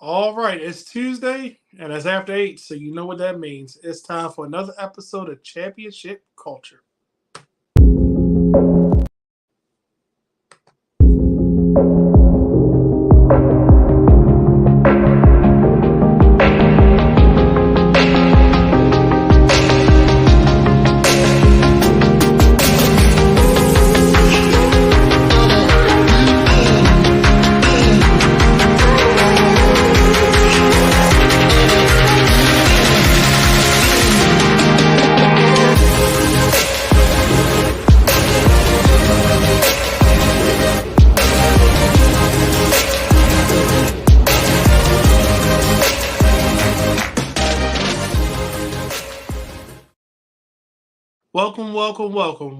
All right, it's Tuesday and it's after 8, so you know what that means. It's time for another episode of Championship Culture.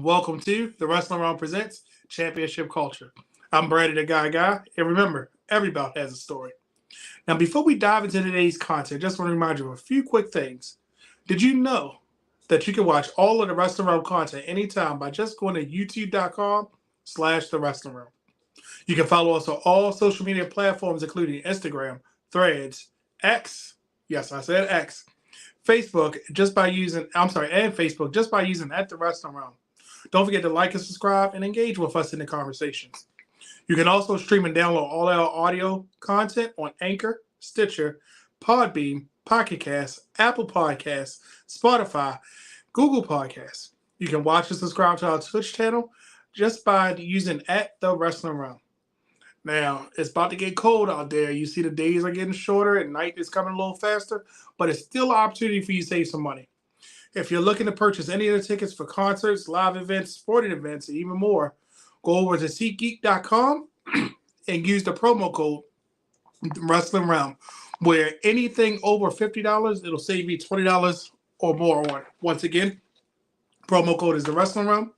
Welcome to the Wrestling Round Presents Championship Culture. I'm Brandon the Guy, and remember, every bout has a story. Now, before we dive into today's content, just want to remind you of a few quick things. Did you know that you can watch all of the Wrestling Round content anytime by just going to youtube.com/the Wrestling Round? You can follow us on all social media platforms, including Instagram, Threads, X. Yes, I said X. Facebook just by using and Facebook just by using at the Wrestling Round. Don't forget to like and subscribe and engage with us in the conversations. You can also stream and download all our audio content on Anchor, Stitcher, Podbean, Pocket Cast, Apple Podcasts, Spotify, Google Podcasts. You can watch and subscribe to our Twitch channel just by using at the Wrestling Round. Now, it's about to get cold out there. You see the days are getting shorter and night is coming a little faster, but it's still an opportunity for you to save some money. If you're looking to purchase any of the tickets for concerts, live events, sporting events, and even more, go over to SeatGeek.com and use the promo code Wrestling Round, where anything over $50, it'll save you $20 or more on. Once again, promo code is the Wrestling Round.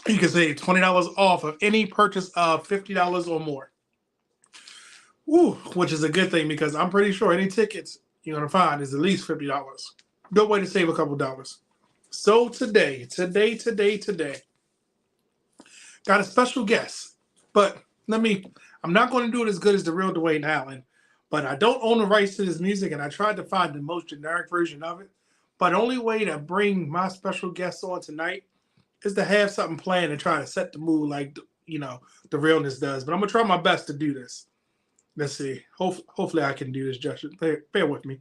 You can save $20 off of any purchase of $50 or more. Which is a good thing because I'm pretty sure any tickets you're going to find is at least $50. Good way to save a couple dollars. So today, got a special guest. But I'm not going to do it as good as the real Dwayne Allen. But I don't own the rights to this music, and I tried to find the most generic version of it. But the only way to bring my special guest on tonight is to have something planned and try to set the mood like, the realness does. But I'm going to try my best to do this. Let's see. Hopefully I can do this, Josh. Bear with me.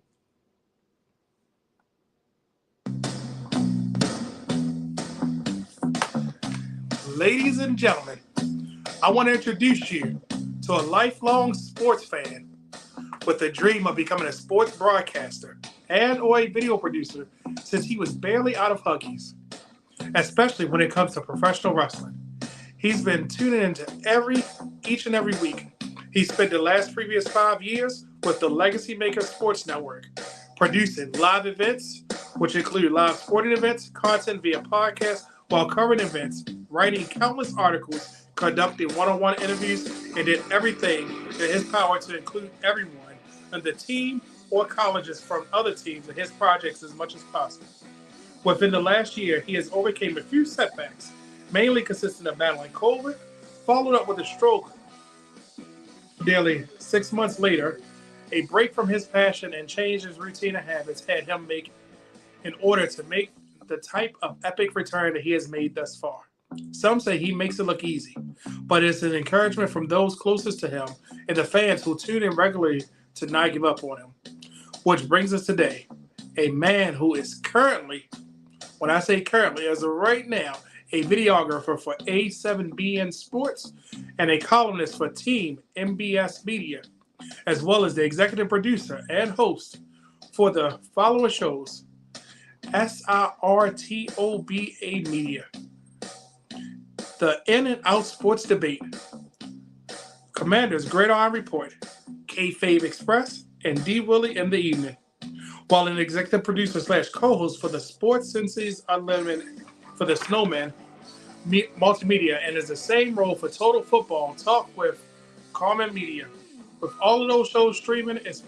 Ladies and gentlemen, I want to introduce you to a lifelong sports fan with the dream of becoming a sports broadcaster and or a video producer since he was barely out of Huggies, especially when it comes to professional wrestling. He's been tuning into each and every week. He spent the previous 5 years with the Legacy Maker Sports Network, producing live events, which include live sporting events, content via podcast, while covering events, writing countless articles, conducting one-on-one interviews, and did everything in his power to include everyone on the team or colleges from other teams in his projects as much as possible. Within the last year, he has overcome a few setbacks, mainly consisting of battling COVID, followed up with a stroke. Nearly 6 months later, a break from his passion and change his routine and habits had him make in order to make the type of epic return that he has made thus far. Some say he makes it look easy, but it's an encouragement from those closest to him and the fans who tune in regularly to not give up on him. Which brings us today, a man who is currently, when I say currently, as of right now, a videographer for A7BN Sports and a columnist for Team MBS Media, as well as the executive producer and host for the following shows: SIRTOBA Media, the In and Out Sports Debate, Commander's Great Iron Report, Kayfabe Express, and D. Willie in the Evening, while an executive producer / co-host for the Sports Senses Unlimited for the Snowman Multimedia, and is the same role for Total Football Talk with Carmen Media. With all of those shows streaming, it's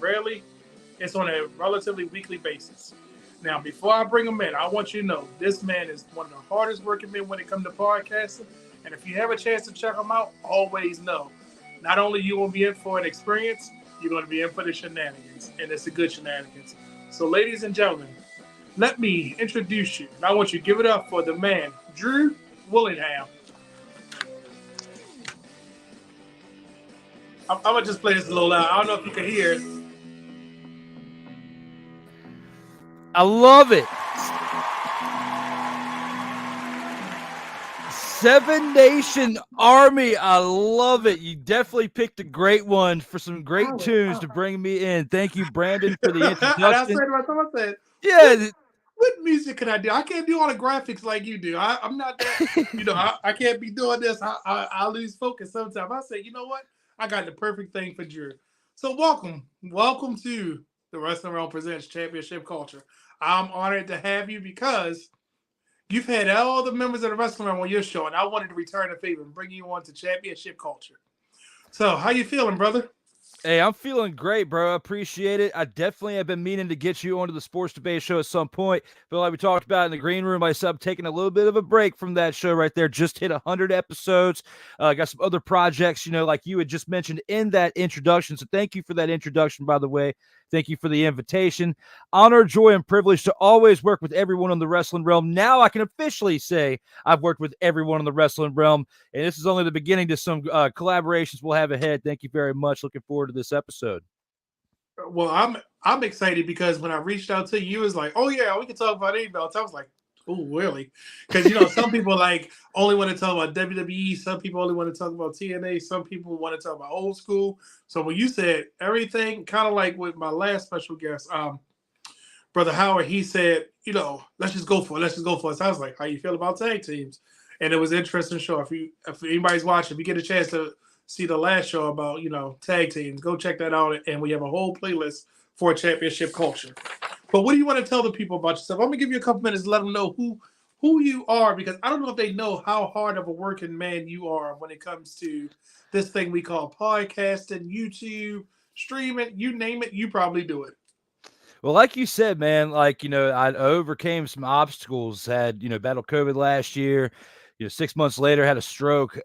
on a relatively weekly basis. Now, before I bring him in, I want you to know this man is one of the hardest working men when it comes to podcasting. And if you have a chance to check him out, always know Not only you will be in for an experience, you're going to be in for the shenanigans, and it's a good shenanigans. So, ladies and gentlemen, let me introduce you. And I want you to give it up for the man, Drew Willingham. I'm going to just play this a little loud. I don't know if you can hear it. I love it. Seven Nation Army. I love it. You definitely picked a great one for some great tunes to bring me in. Thank you, Brandon, for the introduction. And I said to myself, I said, yeah. What music can I do? I can't do all the graphics like you do. I'm not that, I can't be doing this. I lose focus sometimes. I say, you know what? I got the perfect thing for Drew. So welcome to the Wrestling Realm Presents Championship Culture. I'm honored to have you because you've had all the members of the Wrestling Realm on your show, and I wanted to return a favor and bring you on to Championship Culture. So how you feeling, brother? Hey, I'm feeling great, bro. I appreciate it. I definitely have been meaning to get you onto the Sports Debate show at some point. But like we talked about in the green room, I'm taking a little bit of a break from that show right there. Just hit 100 episodes. Got some other projects, like you had just mentioned in that introduction. So thank you for that introduction, by the way. Thank you for the invitation. Honor, joy, and privilege to always work with everyone in the wrestling realm. Now I can officially say I've worked with everyone in the wrestling realm, and this is only the beginning to some collaborations we'll have ahead. Thank you very much. Looking forward to this episode. Well, I'm excited because when I reached out to you, you was like, "Oh yeah, we can talk about emails." I was like, "Oh really?" Because some people like only want to talk about WWE. Some people only want to talk about TNA. Some people want to talk about old school. So when you said everything, kind of like with my last special guest, Brother Howard, he said, let's just go for it. Let's just go for it. So I was like, "How you feel about tag teams?" And it was an interesting show. If anybody's watching, if you get a chance to see the last show about tag teams, go check that out. And we have a whole playlist for Championship Culture. But what do you want to tell the people about yourself? I'm gonna give you a couple minutes to let them know who you are, because I don't know if they know how hard of a working man you are when it comes to this thing we call podcasting, YouTube, streaming, you name it, you probably do it. Well, like you said, man, I overcame some obstacles, had, battled COVID last year, 6 months later, had a stroke.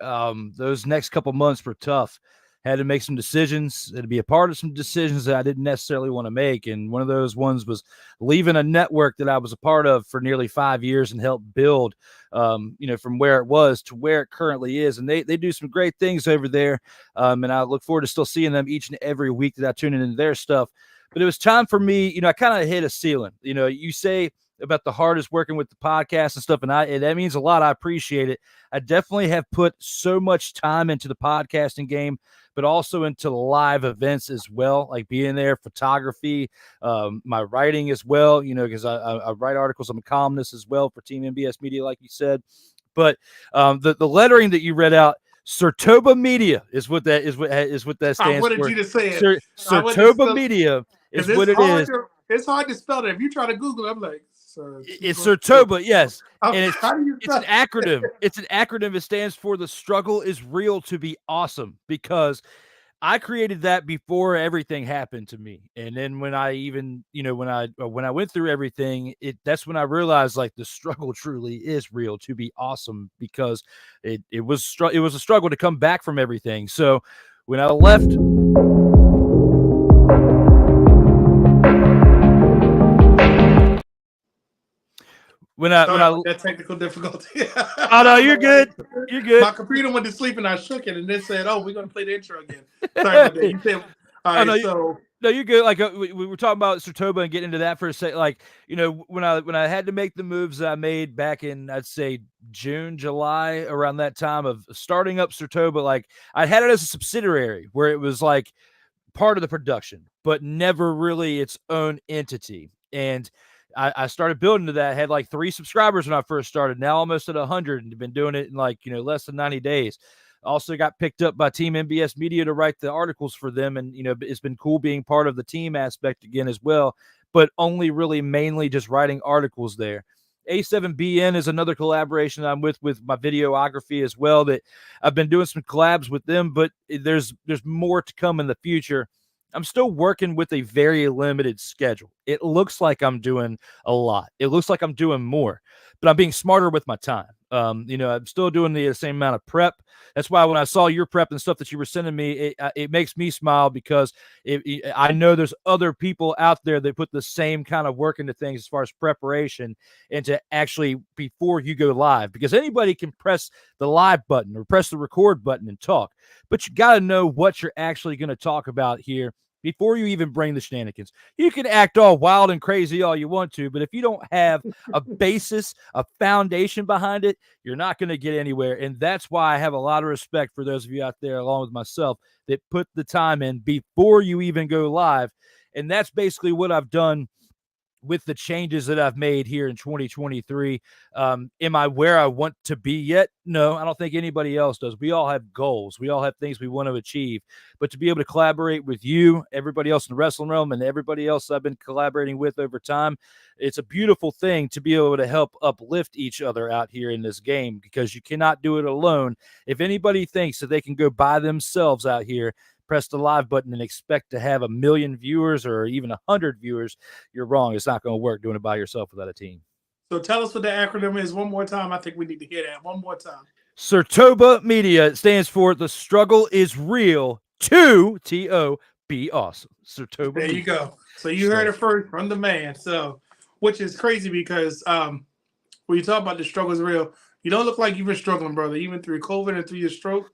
Those next couple months were tough. Had to make some decisions, had to be a part of some decisions that I didn't necessarily want to make. And one of those ones was leaving a network that I was a part of for nearly 5 years and helped build, from where it was to where it currently is. And they do some great things over there. And I look forward to still seeing them each and every week that I tune into their stuff. But it was time for me, I kind of hit a ceiling. You say about the hardest working with the podcast and stuff, and that means a lot. I appreciate it. I definitely have put so much time into the podcasting game, but also into live events as well, like being there, photography, my writing as well, because I write articles. I'm a columnist as well for Team MBS Media, like you said. But the lettering that you read out, Sertoba Media is what that stands for. I wanted you to say it. Sertoba Media is what it is. It's hard to spell it. If you try to Google it, I'm like, it's Sertoba, yes. And it's an acronym. It? It's an acronym. It stands for The Struggle is Real to Be Awesome, because I created that before everything happened to me. And then when I even, when I went through everything, that's when I realized like the struggle truly is real to be awesome, because it was a struggle to come back from everything. So when I left, when I that technical difficulty. Oh no, you're good. You're good. My computer went to sleep and I shook it and then said, "Oh, we're gonna play the intro again." Sorry about that. You said, all right, no, you're good. Like we were talking about Sertoba and getting into that for a second. Like, when I had to make the moves that I made back in, I'd say June, July, around that time of starting up Sertoba, like I had it as a subsidiary where it was like part of the production, but never really its own entity. And I started building to that. I had like 3 subscribers when I first started. Now almost at 100, and been doing it in like, less than 90 days. Also got picked up by Team MBS Media to write the articles for them. And, it's been cool being part of the team aspect again as well, but only really mainly just writing articles there. A7BN is another collaboration I'm with my videography as well, that I've been doing some collabs with them, but there's more to come in the future. I'm still working with a very limited schedule. It looks like I'm doing a lot. It looks like I'm doing more, but I'm being smarter with my time. I'm still doing the same amount of prep. That's why when I saw your prep and stuff that you were sending me, it makes me smile because I know there's other people out there that put the same kind of work into things as far as preparation and to actually before you go live, because anybody can press the live button or press the record button and talk, but you got to know what you're actually going to talk about here before you even bring the shenanigans. You can act all wild and crazy all you want to, but if you don't have a basis, a foundation behind it, you're not going to get anywhere. And that's why I have a lot of respect for those of you out there, along with myself, that put the time in before you even go live. And that's basically what I've done with the changes that I've made here in 2023. Am I where I want to be yet? No, I don't think anybody else does. We all have goals. We all have things we want to achieve. But to be able to collaborate with you, everybody else in the wrestling realm, and everybody else I've been collaborating with over time, it's a beautiful thing to be able to help uplift each other out here in this game, because you cannot do it alone. If anybody thinks that they can go by themselves out here, press the live button and expect to have 1 million viewers or even 100 viewers, you're wrong. It's not going to work doing it by yourself without a team. So tell us what the acronym is one more time. I think we need to hear that one more time. Sertoba Media. It stands for The Struggle is Real to T-O, be awesome. Sertoba There Media. you go. So you heard it first from the man. So, which is crazy because when you talk about the struggle is real, you don't look like you've been struggling, brother. Even through COVID and through your stroke,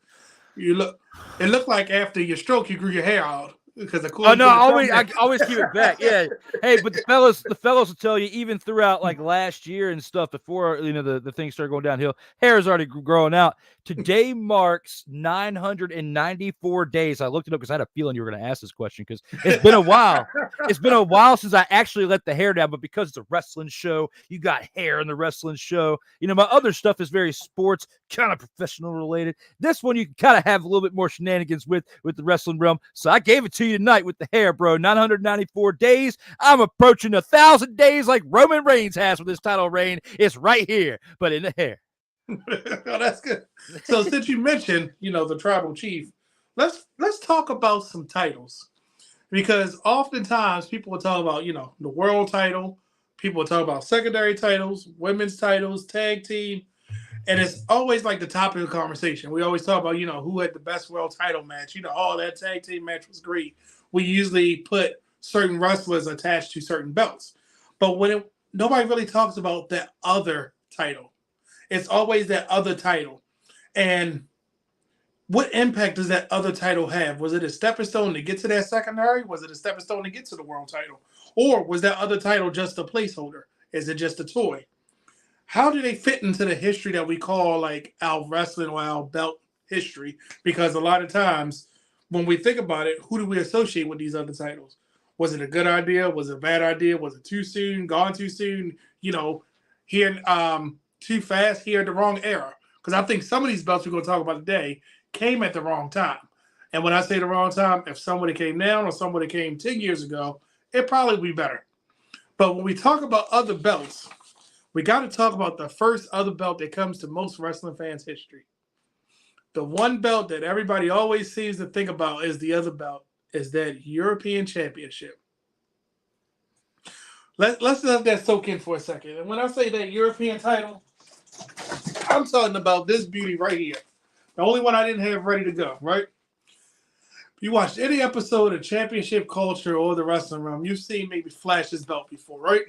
it looked like after your stroke you grew your hair out because of course. Oh no, I always keep it back. Yeah. Hey, but the fellas will tell you, even throughout like last year and stuff, before the things started going downhill, hair is already growing out. Today marks 994 days. I looked it up because I had a feeling you were going to ask this question, because it's been a while. It's been a while since I actually let the hair down, but because it's a wrestling show, you got hair in the wrestling show. My other stuff is very sports, kind of professional related. This one you can kind of have a little bit more shenanigans with the wrestling realm. So I gave it to you tonight with the hair, bro. 994 days. I'm approaching 1,000 days like Roman Reigns has with his title reign. It's right here, but in the hair. Oh, that's good. So since you mentioned, the tribal chief, let's talk about some titles, because oftentimes people will talk about, the world title, people will talk about secondary titles, women's titles, tag team, and it's always like the topic of conversation. We always talk about, who had the best world title match, that tag team match was great. We usually put certain wrestlers attached to certain belts, but nobody really talks about that other title. It's always that other title. And what impact does that other title have? Was it a stepping stone to get to that secondary? Was it a stepping stone to get to the world title? Or was that other title just a placeholder? Is it just a toy? How do they fit into the history that we call like our wrestling or our belt history? Because a lot of times when we think about it, who do we associate with these other titles? Was it a good idea? Was it a bad idea? Was it too soon? Gone too soon? Here too fast, here at the wrong era. Because I think some of these belts we're going to talk about today came at the wrong time. And when I say the wrong time, if somebody came down or somebody came 10 years ago, it'd probably be better. But when we talk about other belts, we got to talk about the first other belt that comes to most wrestling fans' history. The one belt that everybody always seems to think about is the other belt, is that European Championship. Let's let that soak in for a second. And when I say that European title, I'm talking about this beauty right here. The only one I didn't have ready to go, right? If you watched any episode of Championship Culture or the wrestling realm, you've seen maybe flash this belt before, right?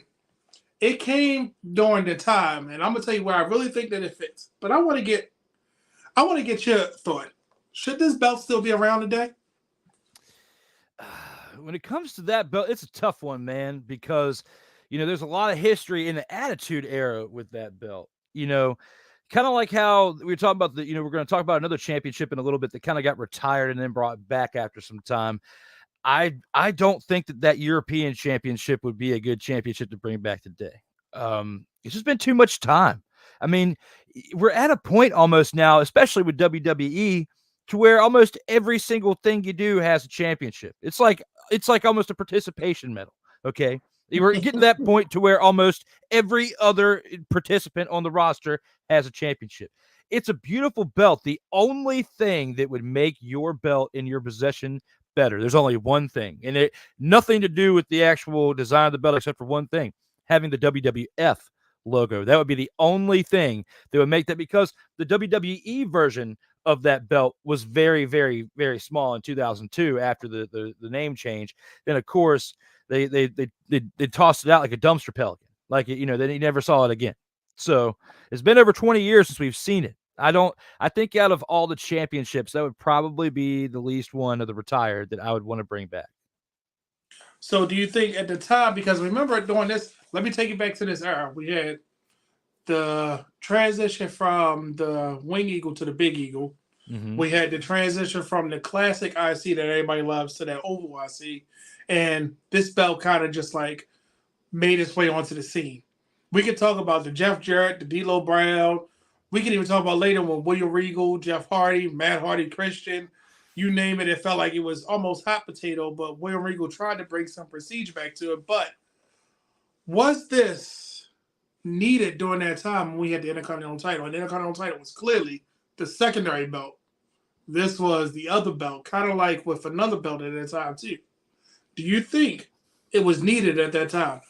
It came during the time, and I'm gonna tell you where I really think that it fits. But I want to get your thought. Should this belt still be around today? When it comes to that belt, it's a tough one, man, because there's a lot of history in the Attitude Era with that belt. Kind of like how we were talking about we're going to talk about another championship in a little bit that kind of got retired and then brought back after some time. I don't think that European Championship would be a good championship to bring back today. It's just been too much time. I mean, we're at a point almost now, especially with WWE, to where almost every single thing you do has a championship. It's like almost a participation medal. Okay. We're getting to that point to where almost every other participant on the roster has a championship. It's a beautiful belt. The only thing that would make your belt in your possession better, there's only one thing, and it nothing to do with the actual design of the belt except for one thing: having the WWF logo. That would be the only thing that would make that, because the WWE version of that belt was very, very, very small in 2002 after the name change. Then of course they tossed it out like a dumpster pelican, like they never saw it again. So it's been over 20 years since we've seen it. I think out of all the championships, that would probably be the least one of the retired that I would want to bring back. So do you think at the time, because remember during this, let me take you back to this era. We had the transition from the Wing Eagle to the Big Eagle. Mm-hmm. We had the transition from the classic IC that everybody loves to that Oval IC. And this belt kind of just like made its way onto the scene. We could talk about the Jeff Jarrett, the D'Lo Brown. We can even talk about later when William Regal, Jeff Hardy, Matt Hardy, Christian, you name it. It felt like it was almost hot potato, but William Regal tried to bring some prestige back to it. But was this needed during that time when we had the Intercontinental title? And the Intercontinental title was clearly the secondary belt. This was the other belt, kind of like with another belt at that time, too. Do you think it was needed at that time?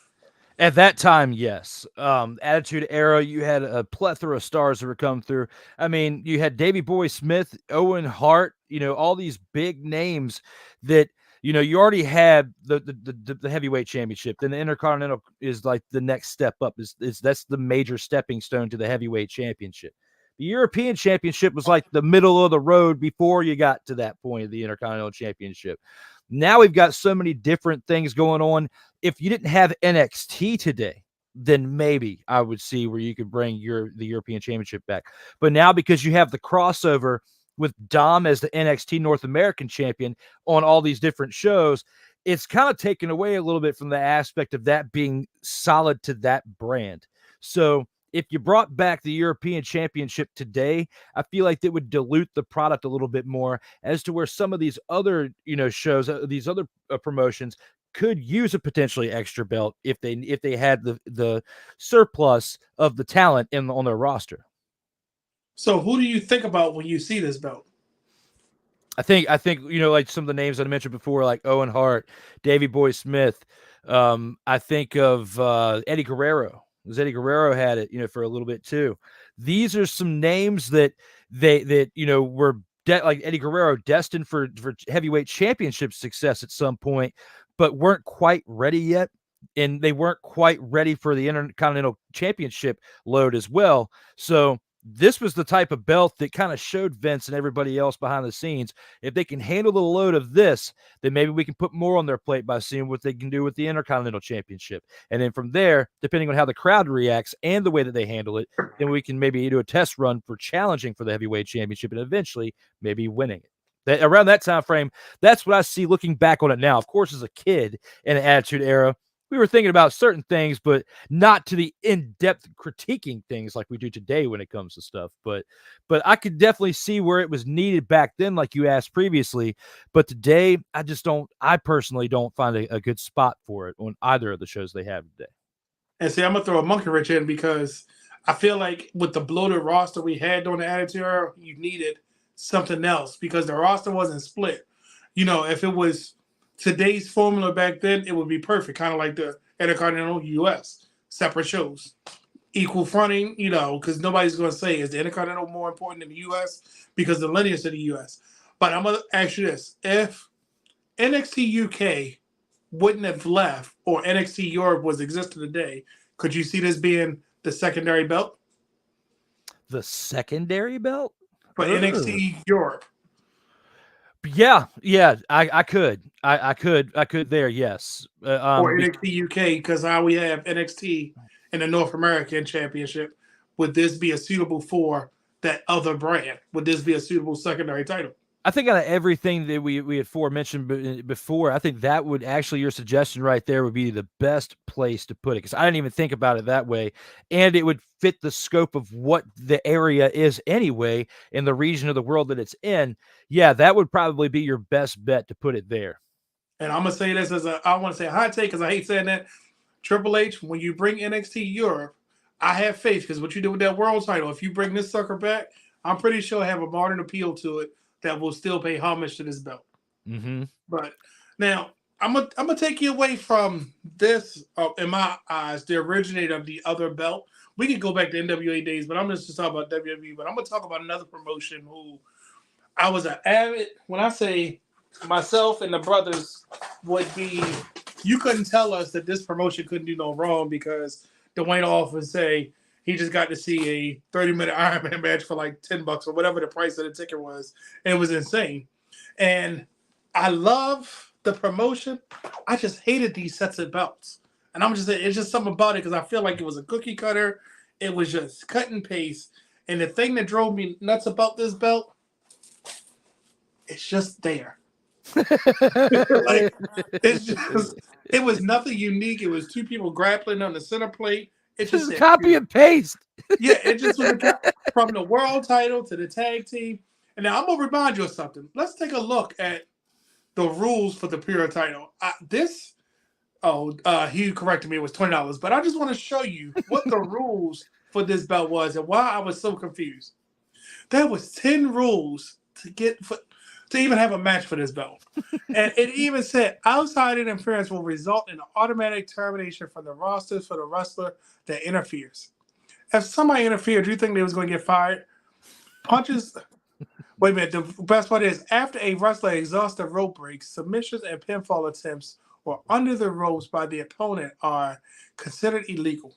At that time, yes. Attitude Era, you had a plethora of stars that were coming through. I mean, you had Davey Boy Smith, Owen Hart, all these big names that, you already had the heavyweight championship. Then the Intercontinental is like the next step up. That's the major stepping stone to the heavyweight championship. The European Championship was like the middle of the road before you got to that point of the Intercontinental Championship. Now we've got so many different things going on. If you didn't have NXT today, then maybe I would see where you could bring the European Championship back. But now, because you have the crossover with Dom as the NXT North American champion on all these different shows, it's kind of taken away a little bit from the aspect of that being solid to that brand. So if you brought back the European Championship today, I feel like that would dilute the product a little bit more, as to where some of these other, shows, these other promotions could use a potentially extra belt if they had the surplus of the talent on their roster. So who do you think about when you see this belt? I think like some of the names that I mentioned before, like Owen Hart, Davey Boy Smith. I think of Eddie Guerrero. Because Eddie Guerrero had it, for a little bit too. These are some names that were like Eddie Guerrero, destined for heavyweight championship success at some point, but weren't quite ready yet. And they weren't quite ready for the Intercontinental Championship load as well. So this was the type of belt that kind of showed Vince and everybody else behind the scenes, if they can handle the load of this, then maybe we can put more on their plate by seeing what they can do with the Intercontinental Championship. And then from there, depending on how the crowd reacts and the way that they handle it, then we can maybe do a test run for challenging for the heavyweight championship and eventually maybe winning it. Around that time frame, that's what I see looking back on it now. Of course, as a kid in the Attitude Era, we were thinking about certain things, but not to the in-depth critiquing things like we do today when it comes to stuff. But I could definitely see where it was needed back then, like you asked previously. But today, I personally don't find a good spot for it on either of the shows they have today. And see, I'm going to throw a monkey wrench in, because I feel like with the bloated roster we had during the Attitude Era, you needed something else, because the roster wasn't split. If it was today's formula back then, it would be perfect, kind of like the Intercontinental US, separate shows, equal fronting, because nobody's going to say, is the Intercontinental more important than the US because the lineage of the US. But I'm going to ask you this. If NXT UK wouldn't have left, or NXT Europe was existing today, could you see this being the secondary belt? The secondary belt? For NXT Europe. Yeah, I could there, yes. Or NXT UK, because how we have NXT in the North American Championship, would this be a suitable for that other brand? Would this be a suitable secondary title? I think out of everything that we had mentioned before, I think that would actually, your suggestion right there would be the best place to put it, because I didn't even think about it that way, and it would fit the scope of what the area is anyway, in the region of the world that it's in. Yeah, that would probably be your best bet to put it there. And I'm gonna say this I want to say a hot take, because I hate saying that. Triple H, when you bring NXT Europe, I have faith, because what you do with that world title, if you bring this sucker back, I'm pretty sure have a modern appeal to it that will still pay homage to this belt. Mm-hmm. But now, I'm gonna take you away from this. In my eyes, the originator of the other belt. We could go back to NWA days, but I'm just talking about WWE. But I'm gonna talk about another promotion who I was an avid. When I say myself and the brothers would be, you couldn't tell us that this promotion couldn't do no wrong because Dwayne often say he just got to see a 30-minute Iron Man match for like $10 or whatever the price of the ticket was. And it was insane. And I love the promotion. I just hated these sets of belts. And I'm just saying, it's just something about it because I feel like it was a cookie cutter. It was just cut and paste. And the thing that drove me nuts about this belt, it's just there. Like it's just, it was nothing unique. It was two people grappling on the center plate. It just Just said copy and paste. yeah, it just was from the world title to the tag team. And now I'm gonna remind you of something. Let's take a look at the rules for the pure title. He corrected me. It was $20, but I just want to show you what the rules for this belt was and why I was so confused. There was 10 rules to even have a match for this belt. And it even said outside interference will result in an automatic termination from the rosters for the wrestler that interferes. If somebody interfered, do you think they was going to get fired? Punches. Wait a minute. The best part is after a wrestler exhausts the rope breaks, submissions and pinfall attempts or under the ropes by the opponent are considered illegal.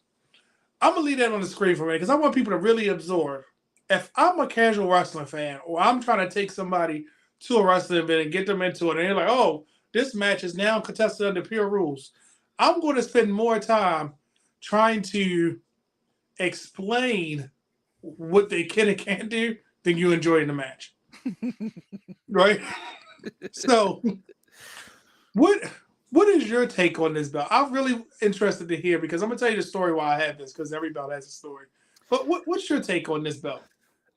I'm gonna leave that on the screen for me because I want people to really absorb. If I'm a casual wrestling fan or I'm trying to take somebody to a wrestling event and get them into it, and they're like, "Oh, this match is now contested under pure rules," I'm going to spend more time trying to explain what they can and can't do than you enjoying the match, right? So, what is your take on this belt? I'm really interested to hear because I'm gonna tell you the story why I have this because every belt has a story. But what's your take on this belt?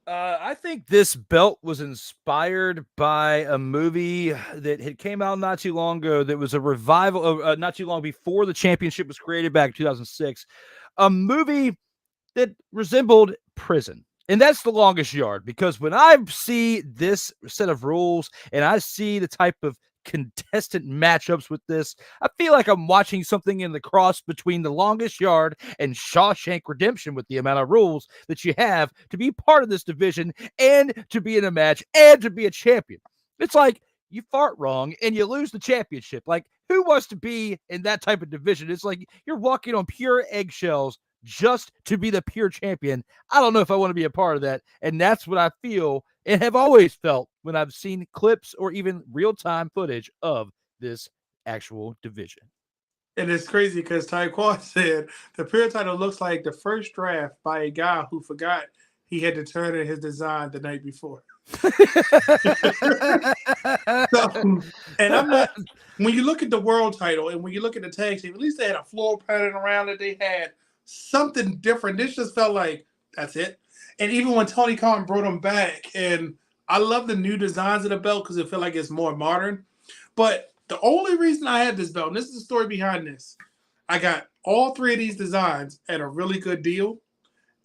I think this belt was inspired by a movie that had came out not too long ago. That was a revival, not too long before the championship was created back in 2006. A movie that resembled prison. And that's the longest yard because when I see this set of rules and I see the type of contestant matchups with this, I feel like I'm watching something in the cross between the longest yard and Shawshank Redemption with the amount of rules that you have to be part of this division and to be in a match and to be a champion. It's like you fart wrong and you lose the championship. Like, who wants to be in that type of division? It's like you're walking on pure eggshells just to be the pure champion. I don't know if I want to be a part of that. And that's what I feel and have always felt when I've seen clips or even real-time footage of this actual division. And it's crazy because Taekwon said the pure title looks like the first draft by a guy who forgot he had to turn in his design the night before. So, and I'm not. When you look at the world title and when you look at the tag team, at least they had a floor pattern around it. They had something different. This just felt like that's it. And even when Tony Khan brought them back, and I love the new designs of the belt because it felt like it's more modern. But the only reason I had this belt, and this is the story behind this, I got all three of these designs at a really good deal,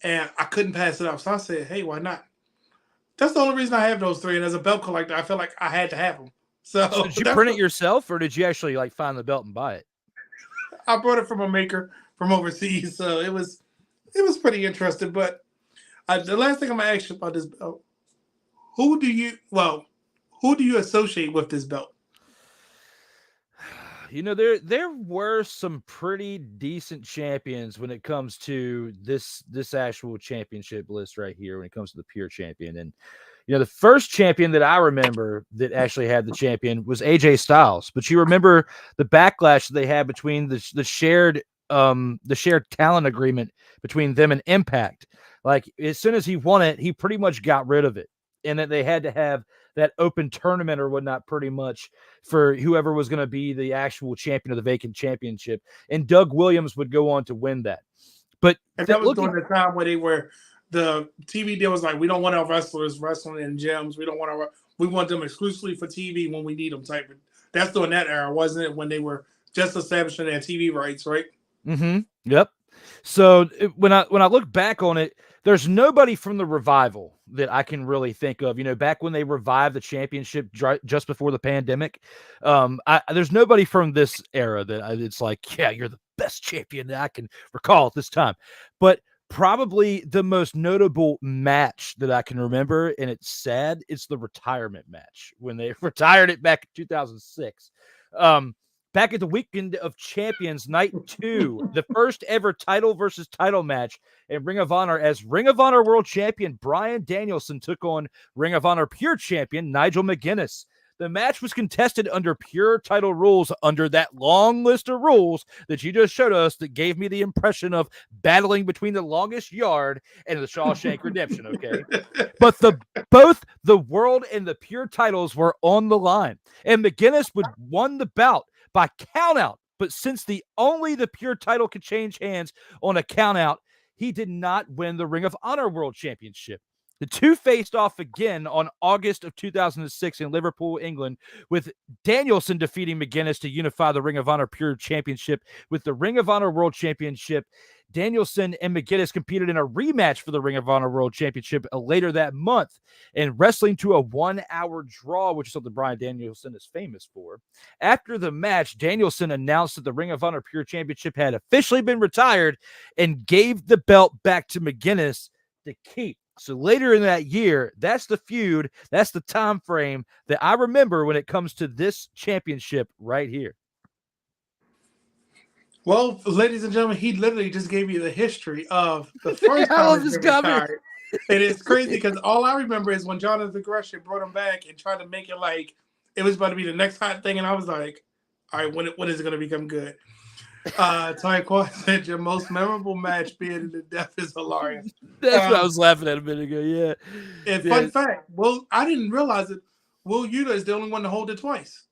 and I couldn't pass it up. So I said, hey, why not? That's the only reason I have those three. And as a belt collector, I felt like I had to have them. So did you print it yourself or did you actually like find the belt and buy it? I brought it from a maker from overseas. So it was pretty interesting. But the last thing I'm going to ask you about this belt, who do you associate with this belt? You know, there were some pretty decent champions when it comes to this actual championship list right here when it comes to the pure champion. And you know, the first champion that I remember that actually had the champion was AJ Styles. But you remember the backlash that they had between the shared talent agreement between them and Impact. Like as soon as he won it, he pretty much got rid of it. And that they had to have that open tournament or whatnot pretty much for whoever was going to be the actual champion of the vacant championship. And Doug Williams would go on to win that. But and that was during the time where the TV deal was like, we don't want our wrestlers wrestling in gyms. We want them exclusively for TV when we need them type of. That's during that era, wasn't it? When they were just establishing their TV rights, right? Mm-hmm. Yep. So when I look back on it, there's nobody from the revival that I can really think of. Back when they revived the championship just before the pandemic, there's nobody from this era that it's like, yeah, you're the best champion that I can recall at this time. But probably the most notable match that I can remember, and it's sad, it's the retirement match when they retired it back in 2006. Back at the Weekend of Champions, Night 2, the first ever title versus title match in Ring of Honor, as Ring of Honor World Champion Bryan Danielson took on Ring of Honor Pure Champion Nigel McGuinness. The match was contested under pure title rules, under that long list of rules that you just showed us that gave me the impression of battling between the Longest Yard and the Shawshank Redemption, okay? But both the world and the pure titles were on the line, and McGuinness would won the bout by countout. But since only the pure title could change hands on a countout, he did not win the Ring of Honor World Championship. The two faced off again on August of 2006 in Liverpool, England, with Danielson defeating McGuinness to unify the Ring of Honor Pure Championship with the Ring of Honor World Championship. Danielson and McGuinness competed in a rematch for the Ring of Honor World Championship later that month, and wrestling to a 1-hour draw, which is something Bryan Danielson is famous for. After the match, Danielson announced that the Ring of Honor Pure Championship had officially been retired and gave the belt back to McGuinness to keep. So later in that year, that's the feud, that's the time frame that I remember when it comes to this championship right here. Well, ladies and gentlemen, he literally just gave you the history of the first I love time he's this been comment. retired. And it's crazy because all I remember is when Jonathan Gresham brought him back and tried to make it like it was about to be the next hot thing. And I was like, all right, when is it going to become good? Taekwondo said your most memorable match being the death is hilarious. That's what I was laughing at a minute ago. Yeah. And fun fact, well, I didn't realize it. Will Yuta is the only one to hold it twice.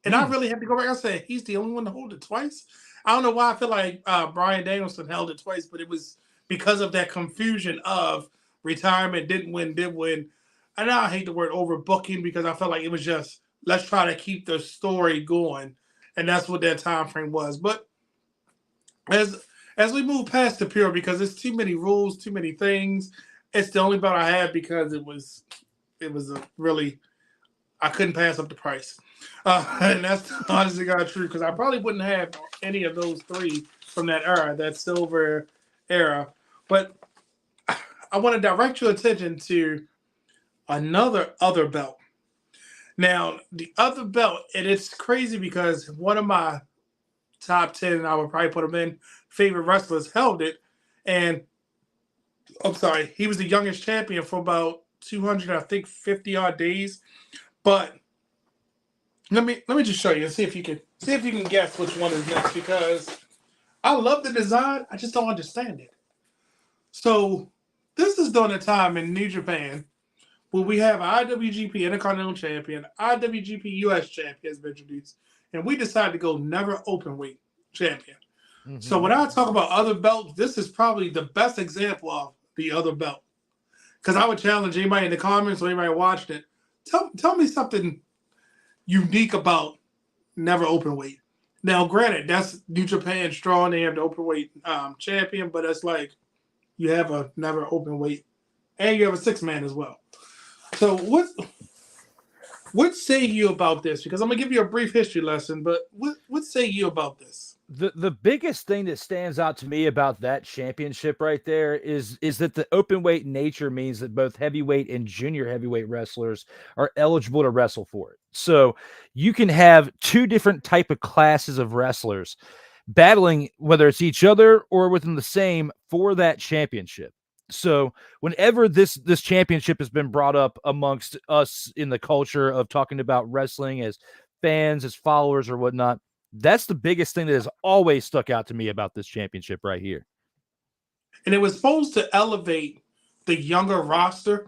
And I really had to go back and say, he's the only one to hold it twice. I don't know why I feel like Bryan Danielson held it twice, but it was because of that confusion of retirement, didn't win, did win. And I hate the word overbooking because I felt like it was just, let's try to keep the story going. And that's what that time frame was. But as we move past the pure, because there's too many rules, too many things, it's the only belt I had because it was a really, I couldn't pass up the price. And that's honestly God true, because I probably wouldn't have any of those three from that era, that silver era. But I want to direct your attention to other belt. Now, the other belt, and it's crazy because one of my top 10, and I would probably put him in, favorite wrestlers held it. And I'm sorry, he was the youngest champion for about 200, I think, 50 odd days. But let me just show you and see if you can guess which one is next, because I love the design, I just don't understand it. So this is during a time in New Japan where we have IWGP Intercontinental Champion, IWGP US Champion has been introduced, and we decided to go never open weight champion. Mm-hmm. So when I talk about other belts, this is probably the best example of the other belt. Because I would challenge anybody in the comments or anybody watching it, tell me something unique about never open weight. Now, granted, that's New Japan Strong. They have the open weight champion, but it's like you have a never open weight, and you have a 6-man as well. So what say you about this? Because I'm gonna give you a brief history lesson, but what say you about this? The biggest thing that stands out to me about that championship right there is that the open weight nature means that both heavyweight and junior heavyweight wrestlers are eligible to wrestle for it. So you can have two different type of classes of wrestlers battling, whether it's each other or within the same, for that championship. So whenever this championship has been brought up amongst us in the culture of talking about wrestling as fans, as followers or whatnot, that's the biggest thing that has always stuck out to me about this championship right here. And it was supposed to elevate the younger roster.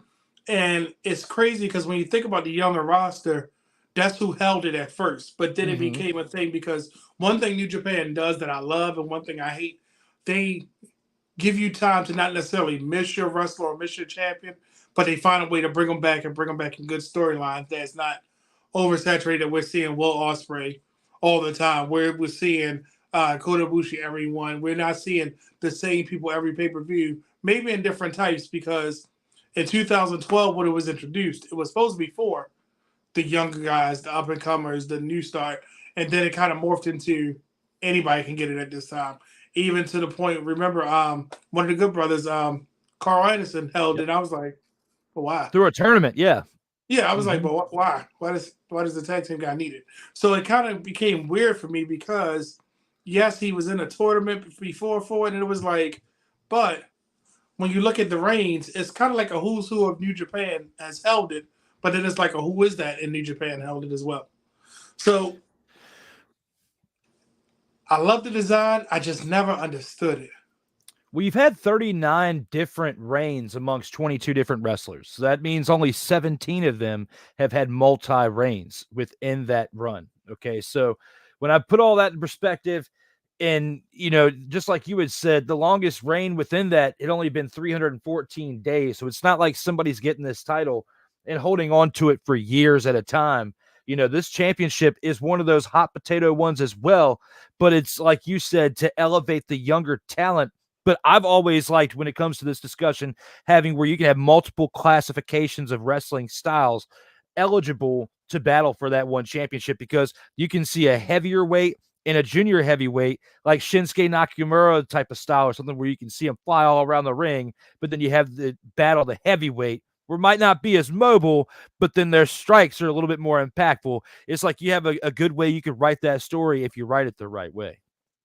And it's crazy because when you think about the younger roster, that's who held it at first. But then it became a thing because one thing New Japan does that I love and one thing I hate, they give you time to not necessarily miss your wrestler or miss your champion, but they find a way to bring them back and bring them back in good storylines that's not oversaturated. We're seeing Will Ospreay all the time. We're seeing Kota Ibushi every one. We're not seeing the same people every pay-per-view, maybe in different types, because in 2012 when it was introduced, it was supposed to be for the younger guys, the up-and-comers, the new start, and then it kind of morphed into anybody can get it at this time. Even to the point, remember, one of the Good Brothers, Carl Anderson, held Yep. it. I was like, well, why? Through a tournament, yeah. Yeah, I was like, Mm-hmm. but why? Why does the tag team guy need it? So it kind of became weird for me because yes, he was in a tournament before for it, and it was like, but when you look at the reigns, it's kind of like a who's who of New Japan has held it, but then it's like a who is that in New Japan held it as well. So I love the design. I just never understood it. We've had 39 different reigns amongst 22 different wrestlers. So that means only 17 of them have had multi reigns within that run. Okay. So when I put all that in perspective, and, just like you had said, the longest reign within that, it only been 314 days. So it's not like somebody's getting this title and holding on to it for years at a time. This championship is one of those hot potato ones as well. But it's like you said, to elevate the younger talent. But I've always liked, when it comes to this discussion, having where you can have multiple classifications of wrestling styles eligible to battle for that one championship, because you can see a heavier weight and a junior heavyweight like Shinsuke Nakamura type of style, or something where you can see him fly all around the ring. But then you have the heavyweight, where it might not be as mobile, but then their strikes are a little bit more impactful. It's like you have a good way you could write that story if you write it the right way.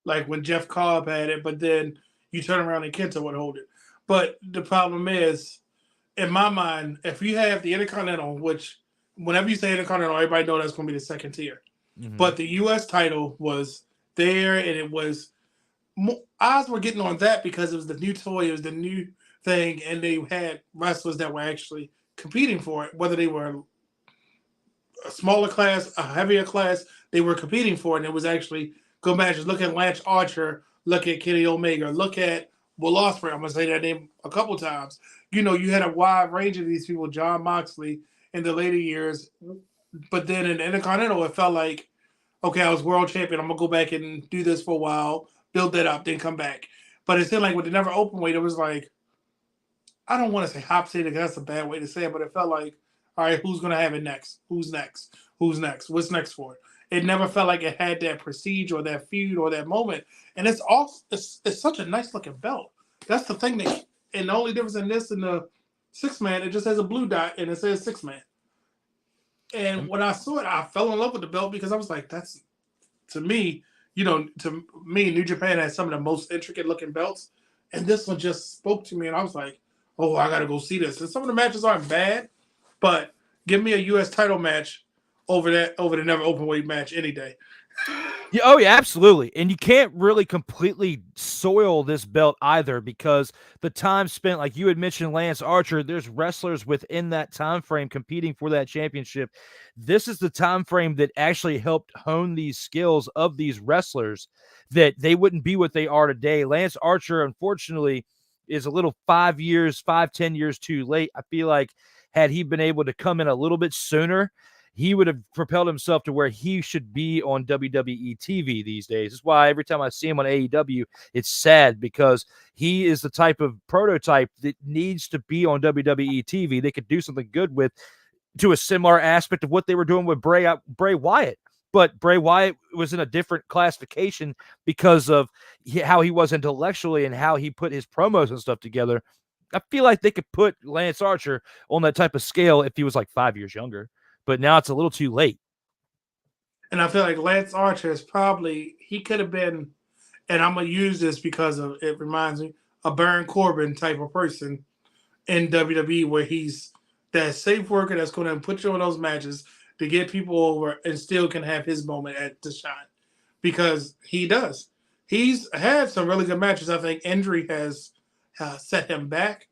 Like when Jeff Cobb had it, but then you turn around and Kenta would hold it. But the problem is, in my mind, if you have the Intercontinental, which whenever you say Intercontinental, everybody knows that's going to be the second tier. Mm-hmm. But the U.S. title was there, and it was odds were getting on that because it was the new toy, it was the new thing, and they had wrestlers that were actually competing for it, whether they were a smaller class, a heavier class, they were competing for it, and it was actually good matches. Look at Lance Archer, look at Kenny Omega, look at Will Ospreay. I'm gonna say that name a couple times. You had a wide range of these people, John Moxley in the later years, but then in the Intercontinental, it felt like, okay, I was world champion. I'm gonna go back and do this for a while, build that up, then come back. But it seemed like with the never open weight, it was like, I don't want to say hop seat because that's a bad way to say it, but it felt like, all right, who's gonna have it next? Who's next? Who's next? What's next for it? It never felt like it had that prestige or that feud or that moment. And it's such a nice looking belt. That's the thing and the only difference in this and the 6-man, it just has a blue dot and it says 6-man. And when I saw it, I fell in love with the belt because I was like, that's, to me, New Japan has some of the most intricate looking belts. And this one just spoke to me, and I was like, oh, I got to go see this. And some of the matches aren't bad, but give me a U.S. title match over the never open weight match any day. Yeah, oh yeah, absolutely. And you can't really completely soil this belt either, because the time spent, like you had mentioned, Lance Archer, there's wrestlers within that time frame competing for that championship. This is the time frame that actually helped hone these skills of these wrestlers, that they wouldn't be what they are today. Lance Archer, unfortunately, is a little 10 years too late. I feel like had he been able to come in a little bit sooner, he would have propelled himself to where he should be on WWE TV these days. That's why every time I see him on AEW, it's sad, because he is the type of prototype that needs to be on WWE TV. They could do something good with, to a similar aspect of what they were doing with Bray Wyatt. But Bray Wyatt was in a different classification because of how he was intellectually and how he put his promos and stuff together. I feel like they could put Lance Archer on that type of scale if he was like 5 years younger. But now it's a little too late. And I feel like Lance Archer is he could have been, and I'm going to use this because it reminds me, a Baron Corbin type of person in WWE, where he's that safe worker that's going to put you in those matches to get people over and still can have his moment at the shine. Because he does. He's had some really good matches. I think injury has set him back,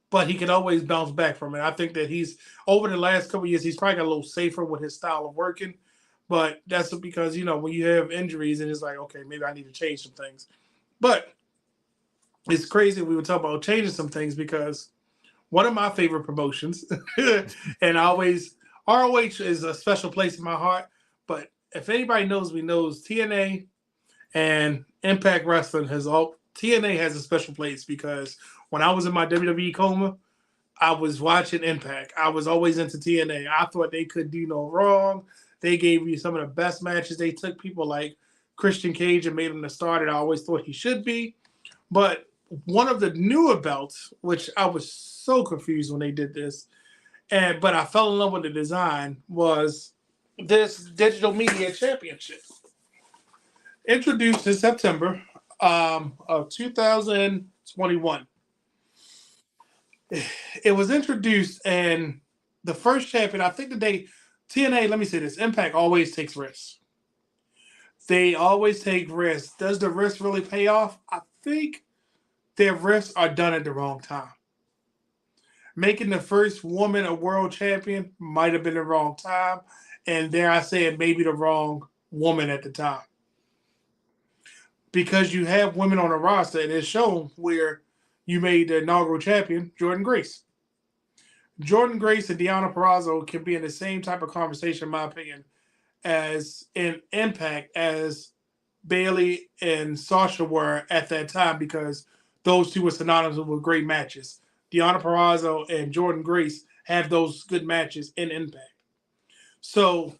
but he can always bounce back from it. I think that he's, over the last couple of years, he's probably got a little safer with his style of working. But that's because, when you have injuries, and it's like, okay, maybe I need to change some things. But it's crazy we were talking about changing some things, because one of my favorite promotions, and ROH is a special place in my heart. But if anybody knows me, knows TNA And Impact Wrestling has all TNA has a special place because when I was in my WWE coma, I was watching Impact. I was always into TNA. I thought they could do no wrong. They gave me some of the best matches. They took people like Christian Cage and made him the star that I always thought he should be. But one of the newer belts, which I was so confused when they did this, and but I fell in love with the design, was this digital media championship introduced in September of 2021. It was introduced, and the first champion, I think the day TNA, let me say this, Impact always takes risks. They always take risks. Does the risk really pay off? I think their risks are done at the wrong time. Making the first woman a world champion might have been the wrong time, and dare I say it, maybe the wrong woman at the time. Because you have women on the roster, and it's shown where you made the inaugural champion, Jordan Grace. Jordan Grace and Deonna Purrazzo can be in the same type of conversation, in my opinion, as in Impact as Bailey and Sasha were at that time because those two were synonymous with great matches. Deonna Purrazzo and Jordan Grace have those good matches in Impact. So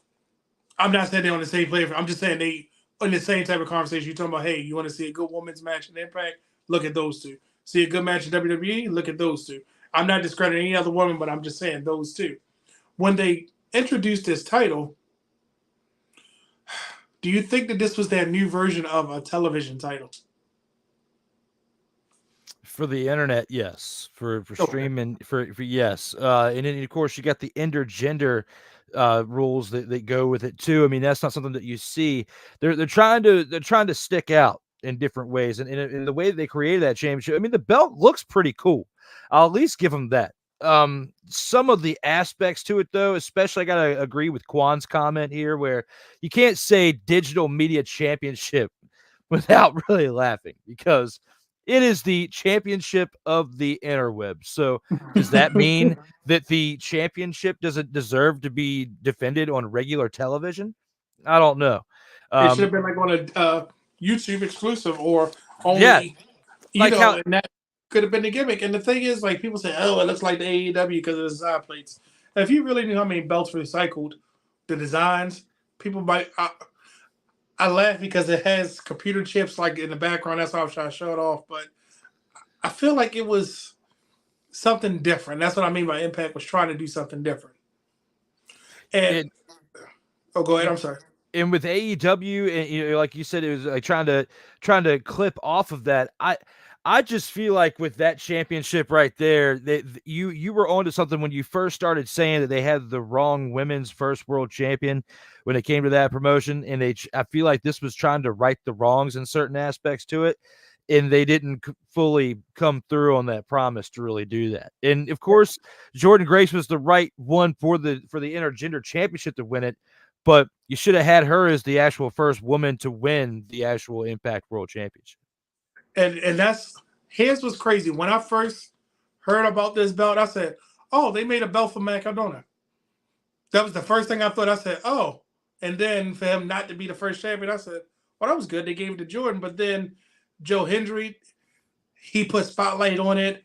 I'm not saying they're on the same play. I'm just saying they in the same type of conversation. You're talking about, hey, you want to see a good women's match in Impact? Look at those two. See a good match in WWE? Look at those two. I'm not discrediting any other woman, but I'm just saying those two. When they introduced this title, do you think that this was their new version of a television title? For the internet, yes. For Okay. streaming, for yes. And then of course you got the intergender rules that go with it too. I mean, that's not something that you see. They're trying to stick out in different ways, and in the way that they created that championship. I mean, the belt looks pretty cool. I'll at least give them that. Some of the aspects to it, though, especially I gotta agree with Quan's comment here, where you can't say digital media championship without really laughing because it is the championship of the interweb. So does that mean that the championship doesn't deserve to be defended on regular television? I don't know. It should have Um, been like on a YouTube exclusive or yeah, only, like how and that could have been the gimmick. And the thing is, like people say, oh, it looks like the AEW because of the side plates. If you really knew how many belts recycled, the designs, people might. I laugh because it has computer chips like in the background. That's why I was trying to show it off. But I feel like it was something different. That's what I mean by Impact was trying to do something different. And it oh, go ahead. and I'm sorry. and with AEW, and like you said, it was like trying to clip off of that. I just feel like with that championship right there, that you were onto something when you first started saying that they had the wrong women's first world champion when it came to that promotion, and I feel like this was trying to right the wrongs in certain aspects to it, and they didn't fully come through on that promise to really do that. And of course, Jordan Grace was the right one for the intergender championship to win it, but you should have had her as the actual first woman to win the actual Impact World Championship. And that's his was crazy. When I first heard about this belt, I said, "Oh, they made a belt for Macadona." That was the first thing I thought. I said, "Oh," and then for him not to be the first champion, I said, "Well, that was good. They gave it to Jordan." But then Joe Hendry, he put spotlight on it.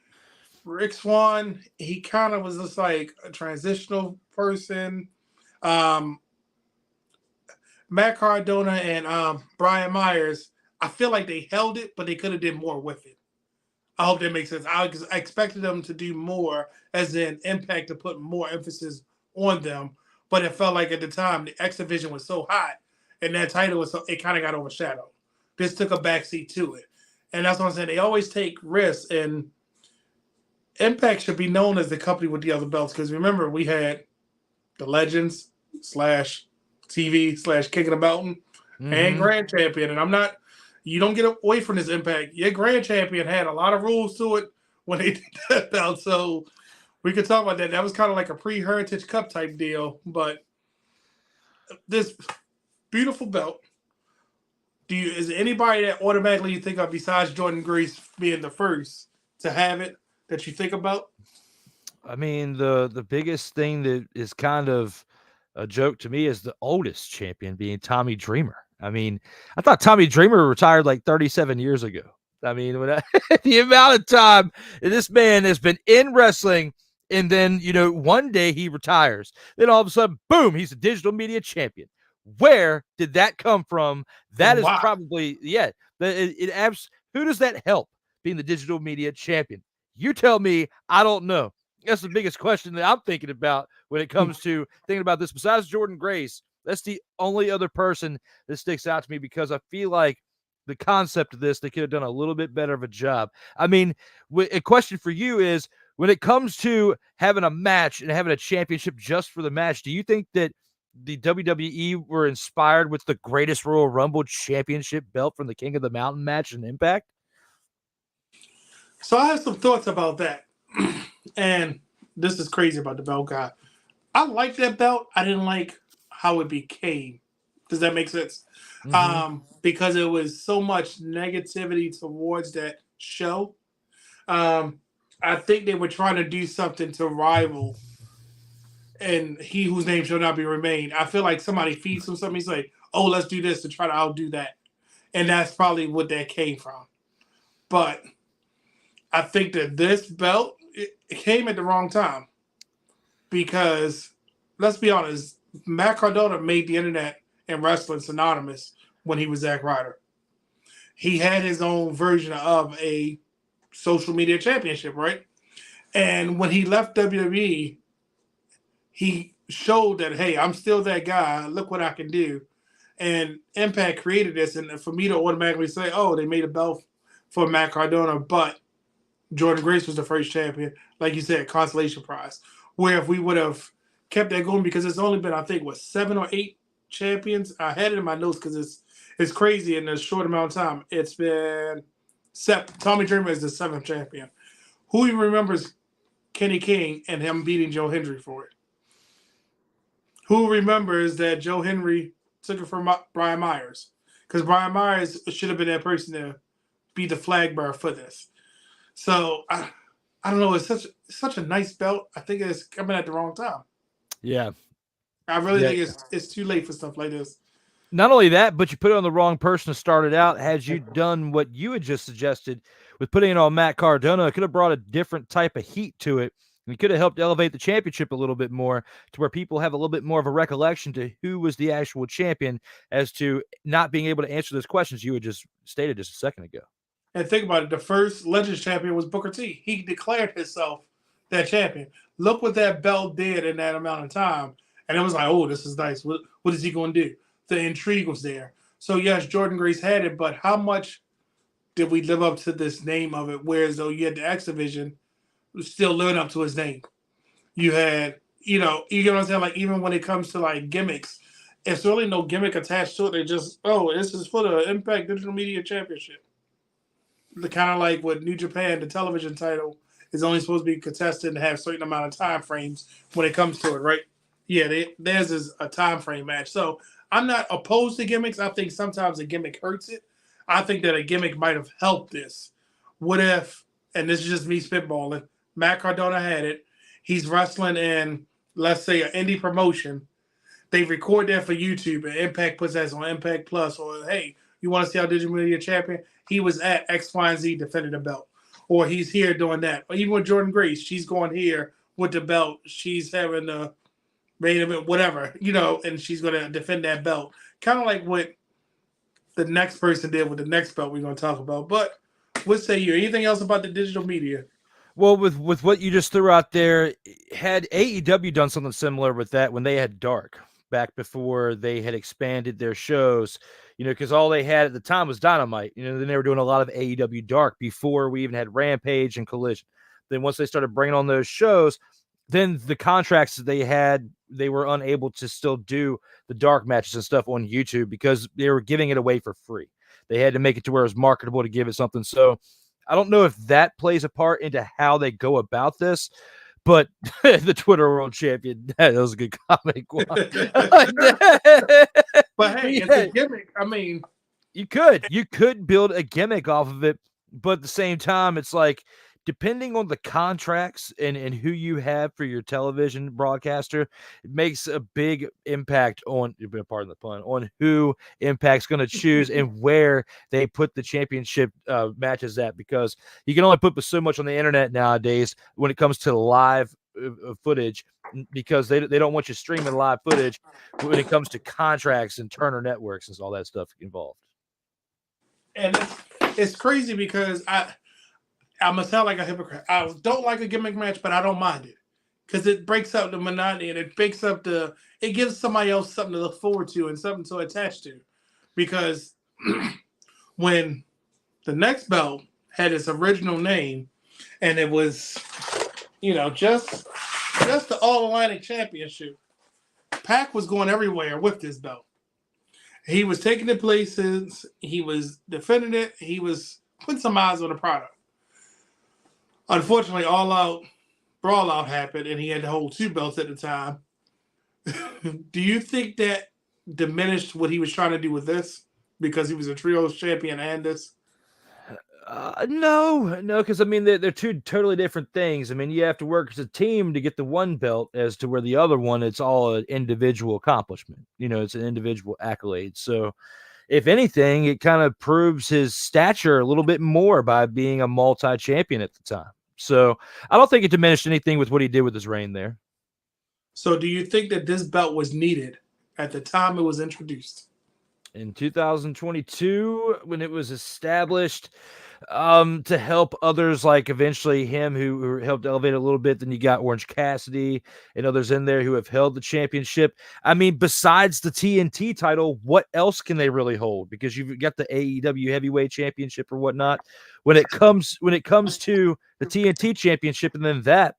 Rick Swan, he kind of was just like a transitional person. Um, Matt Cardona and Brian Myers, I feel like they held it, but they could have did more with it. I hope that makes sense. I expected them to do more, as in Impact to put more emphasis on them, but it felt like at the time the X Division was so hot, and that title was so it kind of got overshadowed. This took a backseat to it, and that's what I'm saying. They always take risks, and Impact should be known as the company with the other belts because remember we had the Legends slash TV slash King of the Mountain and Mm-hmm. Grand Champion, and I'm not you don't get away from this Impact. Your Grand Champion had a lot of rules to it when they did that belt, so we could talk about that. That was kind of like a pre-Heritage Cup type deal, but this beautiful belt. Is there anybody that automatically you think of besides Jordan Grace being the first to have it that you think about? I mean, the biggest thing that is kind of a joke to me is the oldest champion being Tommy Dreamer. I mean, I thought Tommy Dreamer retired like 37 years ago. I mean, the amount of time this man has been in wrestling, and then, one day he retires. Then all of a sudden, boom, he's a digital media champion. Where did that come from? That And is why? probably, yeah. Who does that help being the digital media champion? You tell me. I don't know. That's the biggest question that I'm thinking about when it comes to thinking about this. Besides Jordan Grace, that's the only other person that sticks out to me, because I feel like the concept of this, they could have done a little bit better of a job. I mean, a question for you is, when it comes to having a match and having a championship just for the match, do you think that the WWE were inspired with the greatest Royal Rumble championship belt from the King of the Mountain match and Impact? So I have some thoughts about that. And this is crazy about the belt guy. I like that belt. I didn't like how it became. Does that make sense? Mm-hmm. Because it was so much negativity towards that show. Um, I think they were trying to do something to rival and he whose name shall not be remained. I feel like somebody feeds him something. He's like, oh, let's do this to try to outdo that. And that's probably what that came from. But I think that this belt, it came at the wrong time because, let's be honest, Matt Cardona made the internet and wrestling synonymous when he was Zack Ryder. He had his own version of a social media championship, right? And when he left WWE, he showed that, hey, I'm still that guy. Look what I can do. And Impact created this, and for me to automatically say, oh, they made a belt for Matt Cardona, but Jordan Grace was the first champion, like you said, consolation prize. Where if we would have kept that going, because it's only been, I think, 7 or 8 champions. I had it in my notes because it's crazy in a short amount of time. It's been Tommy Dreamer is the 7th champion. Who even remembers Kenny King and him beating Joe Hendry for it? Who remembers that Joe Hendry took it from Brian Myers? Because Brian Myers should have been that person to be the flag bearer for this. So I don't know. It's such a nice belt. I think it's coming at the wrong time. Yeah. I really Yeah. think it's too late for stuff like this. Not only that, but you put it on the wrong person to start it out. Had you done what you had just suggested with putting it on Matt Cardona, it could have brought a different type of heat to it. And it could have helped elevate the championship a little bit more, to where people have a little bit more of a recollection to who was the actual champion, as to not being able to answer those questions you had just stated just a second ago. And think about it. The first Legends champion was Booker T. He declared himself that champion. Look what that belt did in that amount of time. And it was like, oh, this is nice. What is he going to do? The intrigue was there. So, yes, Jordan Grace had it, but how much did we live up to this name of it? Whereas, though, you had the X Division still living up to his name. You had, you know what I'm saying? Like, even when it comes to, like, gimmicks, it's really no gimmick attached to it. They just, oh, this is for the Impact Digital Media Championship. The kind of like with New Japan, the television title is only supposed to be contested and have a certain amount of time frames when it comes to it, right? Yeah, theirs is a time frame match. So I'm not opposed to gimmicks. I think sometimes a gimmick hurts it. I think that a gimmick might have helped this. What if, and this is just me spitballing, Matt Cardona had it. He's wrestling in, let's say, an indie promotion. They record that for YouTube, and Impact puts that on Impact Plus. Or, hey, you want to see how Digital Media Champion? He was at X, Y, and Z defending the belt. Or he's here doing that. Or even with Jordan Grace, she's going here with the belt. She's having the main event, whatever, and she's going to defend that belt. Kind of like what the next person did with the next belt we're going to talk about. But what say you? Anything else about the digital media? Well, with what you just threw out there, had AEW done something similar with that when they had Dark back before they had expanded their shows, because all they had at the time was Dynamite. Then they were doing a lot of AEW Dark before we even had Rampage and Collision. Then once they started bringing on those shows, then the contracts that they had, they were unable to still do the Dark matches and stuff on YouTube because they were giving it away for free. They had to make it to where it was marketable to give it something. So I don't know if that plays a part into how they go about this, but the Twitter World Champion, that was a good comic one. But hey, it's a gimmick. I mean, you could build a gimmick off of it, but at the same time, it's like, depending on the contracts and who you have for your television broadcaster, it makes a big impact on, pardon the pun, on who Impact's going to choose and where they put the championship matches at, because you can only put so much on the internet nowadays when it comes to live footage, because they don't want you streaming live footage when it comes to contracts and Turner Networks and all that stuff involved. And it's crazy because I'm gonna sound like a hypocrite. I don't like a gimmick match, but I don't mind it because it breaks up the monotony and it gives somebody else something to look forward to and something to attach to. Because when the next belt had its original name and it was, just the All Atlantic Championship, Pac was going everywhere with this belt. He was taking it places. He was defending it. He was putting some eyes on the product. Unfortunately, All Out Brawl Out happened, and he had to hold 2 belts at the time. Do you think that diminished what he was trying to do with this because he was a trios champion and this? No, because I mean they're 2 totally different things. I mean, you have to work as a team to get the one belt, as to where the other one, it's all an individual accomplishment. It's an individual accolade. So, if anything, it kind of proves his stature a little bit more by being a multi-champion at the time. So, I don't think it diminished anything with what he did with his reign there. So, do you think that this belt was needed at the time it was introduced? In 2022, when it was established, to help others, like eventually him, who helped elevate it a little bit. Then you got Orange Cassidy and others in there who have held the championship. I mean, besides the TNT title, what else can they really hold? Because you've got the AEW Heavyweight Championship or whatnot. When it comes to the TNT Championship, and then that.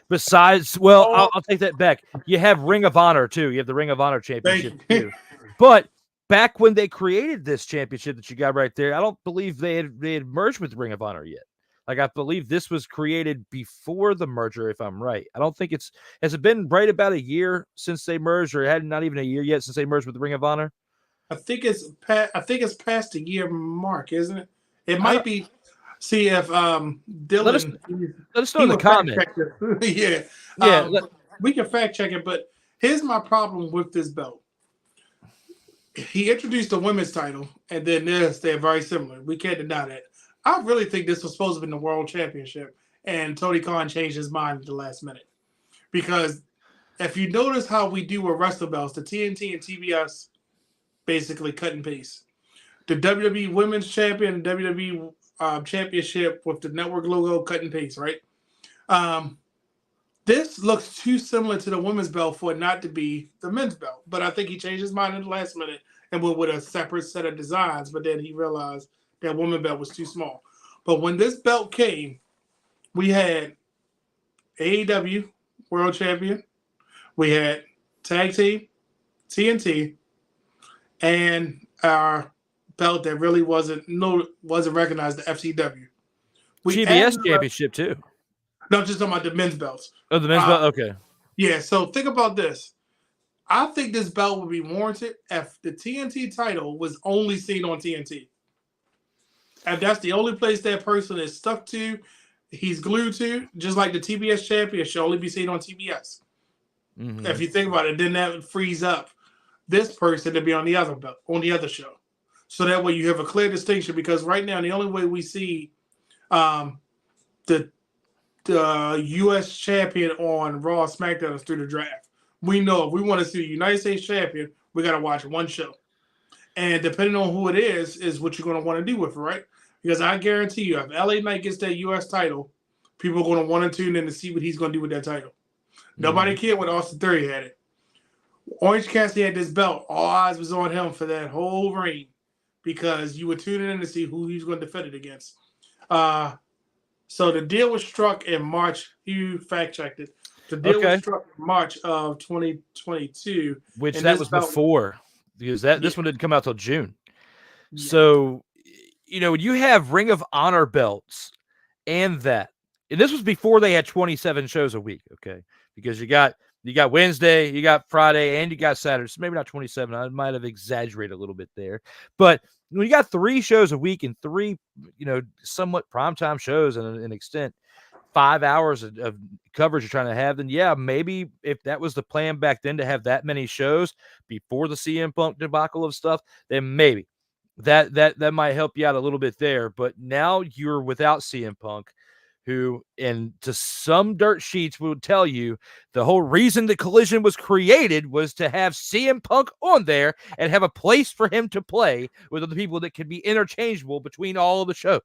Besides, well, I'll take that back. You have Ring of Honor too. You have the Ring of Honor Championship too. But back when they created this championship that you got right there, I don't believe they had merged with Ring of Honor yet. Like, I believe this was created before the merger, if I'm right. I don't think has it been right about a year since they merged, or had not even a year yet since they merged with the Ring of Honor? I think it's past the year mark, isn't it? It might be. See if Dylan. Let us know in the comments. yeah. We can fact check it, but here's my problem with this belt. He introduced the women's title, and then they're very similar. We can't deny that. I really think this was supposed to be the World Championship, and Tony Khan changed his mind at the last minute. Because if you notice how we do with wrestling belts, the TNT and TBS basically cut and paste. The WWE Women's Champion and WWE Championship with the network logo, cut and paste, right? This looks too similar to the women's belt for it not to be the men's belt. But I think he changed his mind in the last minute and went with a separate set of designs. But then he realized that women's belt was too small. But when this belt came, we had AEW World Champion. We had Tag Team, TNT, and our belt that really wasn't recognized, the FCW. GBS Championship too. No, just talking about the men's belts. Oh, the men's belt? Okay. Yeah, so think about this. I think this belt would be warranted if the TNT title was only seen on TNT. If that's the only place that person is stuck to, he's glued to, just like the TBS champion should only be seen on TBS. Mm-hmm. If you think about it, then that frees up this person to be on the other belt, on the other show. So that way you have a clear distinction, because right now the only way we see the U.S. champion on Raw SmackDown is through the draft. We know if we want to see a United States champion, we got to watch one show. And depending on who it is what you're going to want to do with it, right? Because I guarantee you, if LA Knight gets that U.S. title, people are going to want to tune in to see what he's going to do with that title. Mm-hmm. Nobody cared when Austin Theory had it. Orange Cassidy had this belt. All eyes was on him for that whole reign, because you were tuning in to see who he was going to defend it against. So the deal was struck in March. You fact-checked it. The deal was struck in March of 2022. Which that was before, because this one didn't come out till June. Yeah. So, when you have Ring of Honor belts and this was before they had 27 shows a week, okay? Because you got You got Wednesday, you got Friday, and you got Saturday. So maybe not 27. I might have exaggerated a little bit there. But when you got 3 shows a week and 3, somewhat primetime shows in an extent, 5 hours of coverage you're trying to have, then yeah, maybe if that was the plan back then to have that many shows before the CM Punk debacle of stuff, then maybe that might help you out a little bit there. But now you're without CM Punk, who, and to some dirt sheets will tell you the whole reason the Collision was created was to have CM Punk on there and have a place for him to play with other people that can be interchangeable between all of the shows.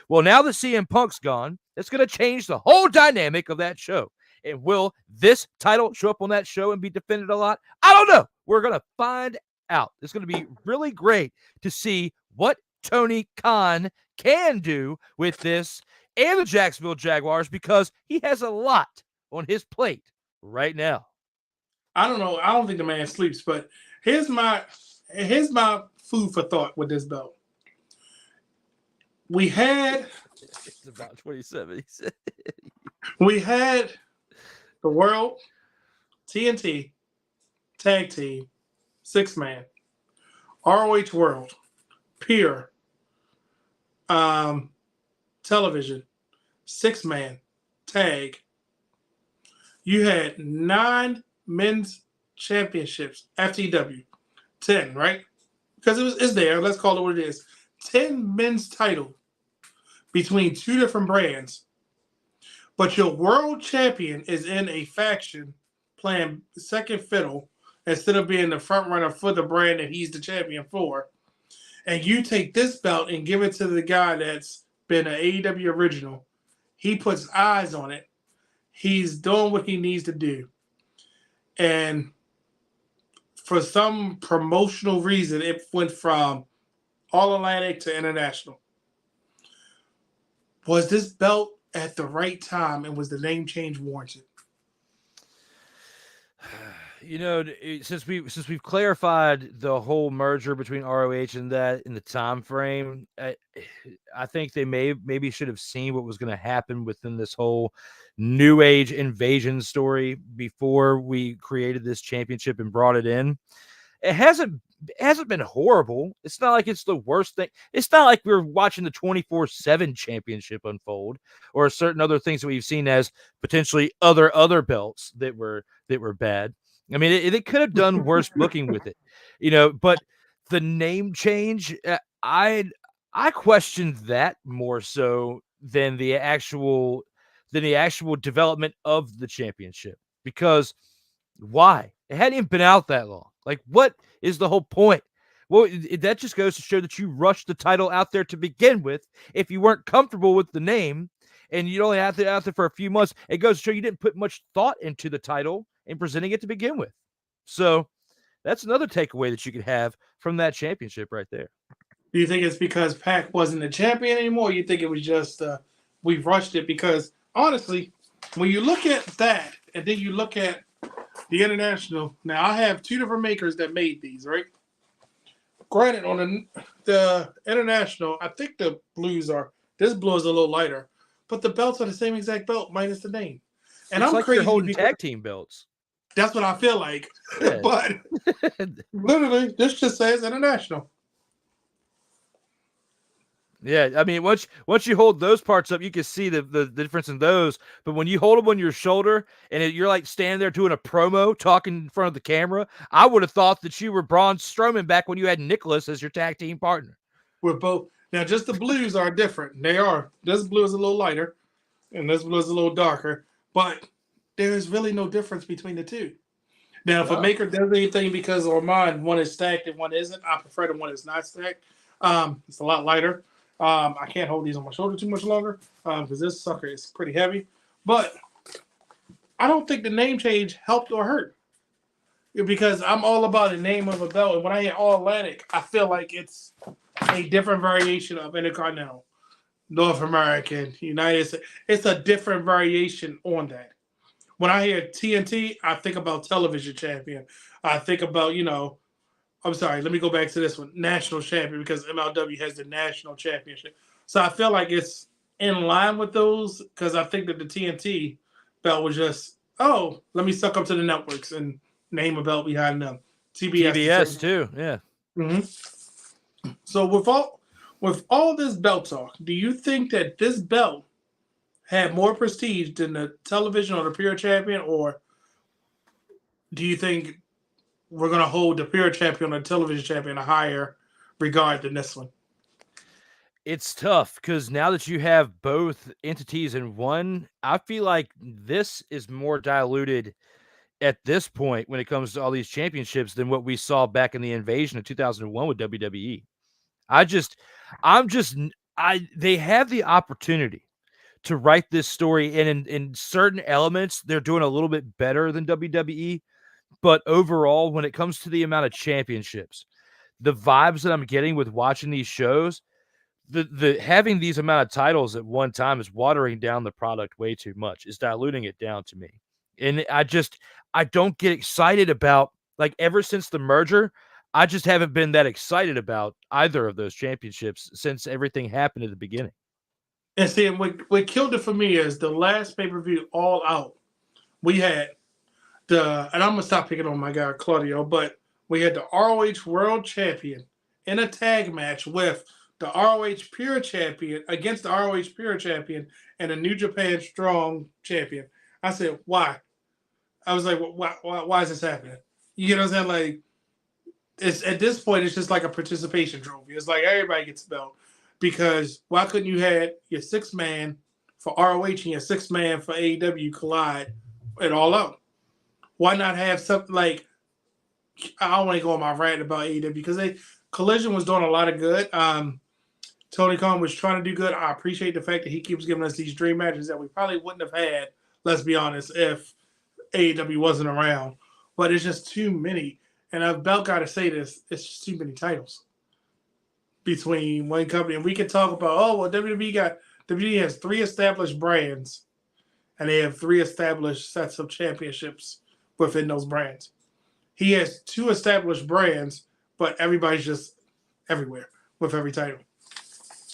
Well, now that CM Punk's gone, it's going to change the whole dynamic of that show. And will this title show up on that show and be defended a lot? I don't know. We're going to find out. It's going to be really great to see what Tony Khan can do with this and the Jacksonville Jaguars, because he has a lot on his plate right now. I don't know. I don't think the man sleeps, but here's my food for thought with this belt. We had it's about 27. He said. We had the World TNT Tag Team 6-man ROH World Pure Television 6-man tag. You had 9 men's championships, FTW, 10, right? Because it's there. Let's call it what it is. 10 men's title between 2 different brands. But your world champion is in a faction playing second fiddle instead of being the front runner for the brand that he's the champion for. And you take this belt and give it to the guy that's been an AEW original. He puts eyes on it. He's doing what he needs to do. And for some promotional reason, it went from All Atlantic to International. Was this belt at the right time, and was the name change warranted? Since we've clarified the whole merger between ROH and that in the time frame, I think they maybe should have seen what was going to happen within this whole New Age invasion story before we created this championship and brought it in. It hasn't been horrible. It's not like it's the worst thing. It's not like we're watching the 24/7 championship unfold or certain other things that we've seen as potentially other belts that were bad. I mean, it could have done worse booking with it, but the name change, I questioned that more so than the actual development of the championship, because why? It hadn't even been out that long. Like, what is the whole point? Well, that just goes to show that you rushed the title out there to begin with. If you weren't comfortable with the name and you only had it out there for a few months, it goes to show you didn't put much thought into the title and presenting it to begin with. So that's another takeaway that you could have from that championship right there. Do you think it's because Pac wasn't the champion anymore? Or you think it was just we rushed it? Because honestly, when you look at that and then you look at the International, now I have 2 different makers that made these, right? Granted, on the International, I think the blues this blue is a little lighter, but the belts are the same exact belt minus the name. And it's I'm like crazy you're holding tag team belts. That's what I feel like. Yeah. But literally, this just says International. Yeah, I mean, once you hold those parts up, you can see the difference in those. But when you hold them on your shoulder and you're like standing there doing a promo, talking in front of the camera, I would have thought that you were Braun Strowman back when you had Nicholas as your tag team partner. We're both now. Just the blues are different. They are. This blue is a little lighter, and this blue is a little darker. But there is really no difference between the two. Now, if a maker does anything because on mine one is stacked and one isn't, I prefer the one that's not stacked. It's a lot lighter. I can't hold these on my shoulder too much longer because this sucker is pretty heavy. But I don't think the name change helped or hurt, because I'm all about the name of a belt. And when I hear All Atlantic, I feel like it's a different variation of Intercontinental, North American, United States. It's a different variation on that. When I hear TNT, I think about television champion. I think about, I'm sorry, let me go back to this one. National champion, because MLW has the national championship. So I feel like it's in line with those, because I think that the TNT belt was just oh, let me suck up to the networks and name a belt behind them. TBS the TBS same. too. Yeah. Hmm. So with all this belt talk, do you think that this belt had more prestige than the television or the pure champion, or do you think we're gonna hold the pure champion or the television champion a higher regard than this one? It's tough because now that you have both entities in one, I feel like this is more diluted at this point when it comes to all these championships than what we saw back in the invasion of 2001 with WWE. I just, I'm just, they have the opportunity to write this story, and in certain elements, they're doing a little bit better than WWE. But overall, when it comes to the amount of championships, the vibes that I'm getting with watching these shows, the having these amount of titles at one time is watering down the product way too much. Is diluting it down to me. And I don't get excited about, like, ever since the merger, I just haven't been that excited about either of those championships since everything happened at the beginning. And see, what killed it for me is the last pay per view, All Out. We had and I'm gonna stop picking on my guy Claudio, but we had the ROH World Champion in a tag match with the ROH Pure Champion against the ROH Pure Champion and a New Japan Strong Champion. I said, why? I was like, why is this happening? You know what I'm saying? Like, it's at this point, it's just like a participation trophy. It's like everybody gets a belt because why couldn't you have your 6 man for ROH and your 6 man for AEW collide at All Out? Why not have something like, I don't want to go on my rant about AEW because Collision was doing a lot of good. Tony Khan was trying to do good. I appreciate the fact that he keeps giving us these dream matches that we probably wouldn't have had, let's be honest, if AEW wasn't around. But it's just too many. And I've about got to say this, it's just too many titles between one company. And we can talk about, oh, well, WWE has 3 established brands and they have 3 established sets of championships within those brands. He has 2 established brands, but everybody's just everywhere with every title.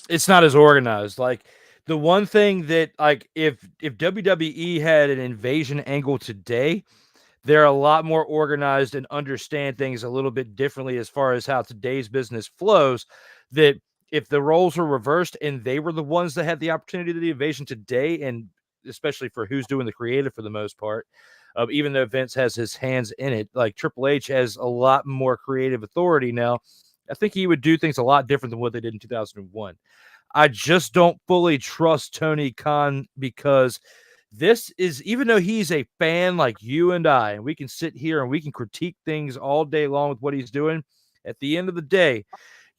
It's not as organized. Like, the one thing that, like, if WWE had an invasion angle today, they're a lot more organized and understand things a little bit differently as far as how today's business flows. That if the roles were reversed and they were the ones that had the opportunity to the invasion today, and especially for who's doing the creative for the most part, even though Vince has his hands in it, like Triple H has a lot more creative authority now. I think he would do things a lot different than what they did in 2001. I just don't fully trust Tony Khan because this is, even though he's a fan like you and I, and we can sit here and we can critique things all day long with what he's doing, at the end of the day,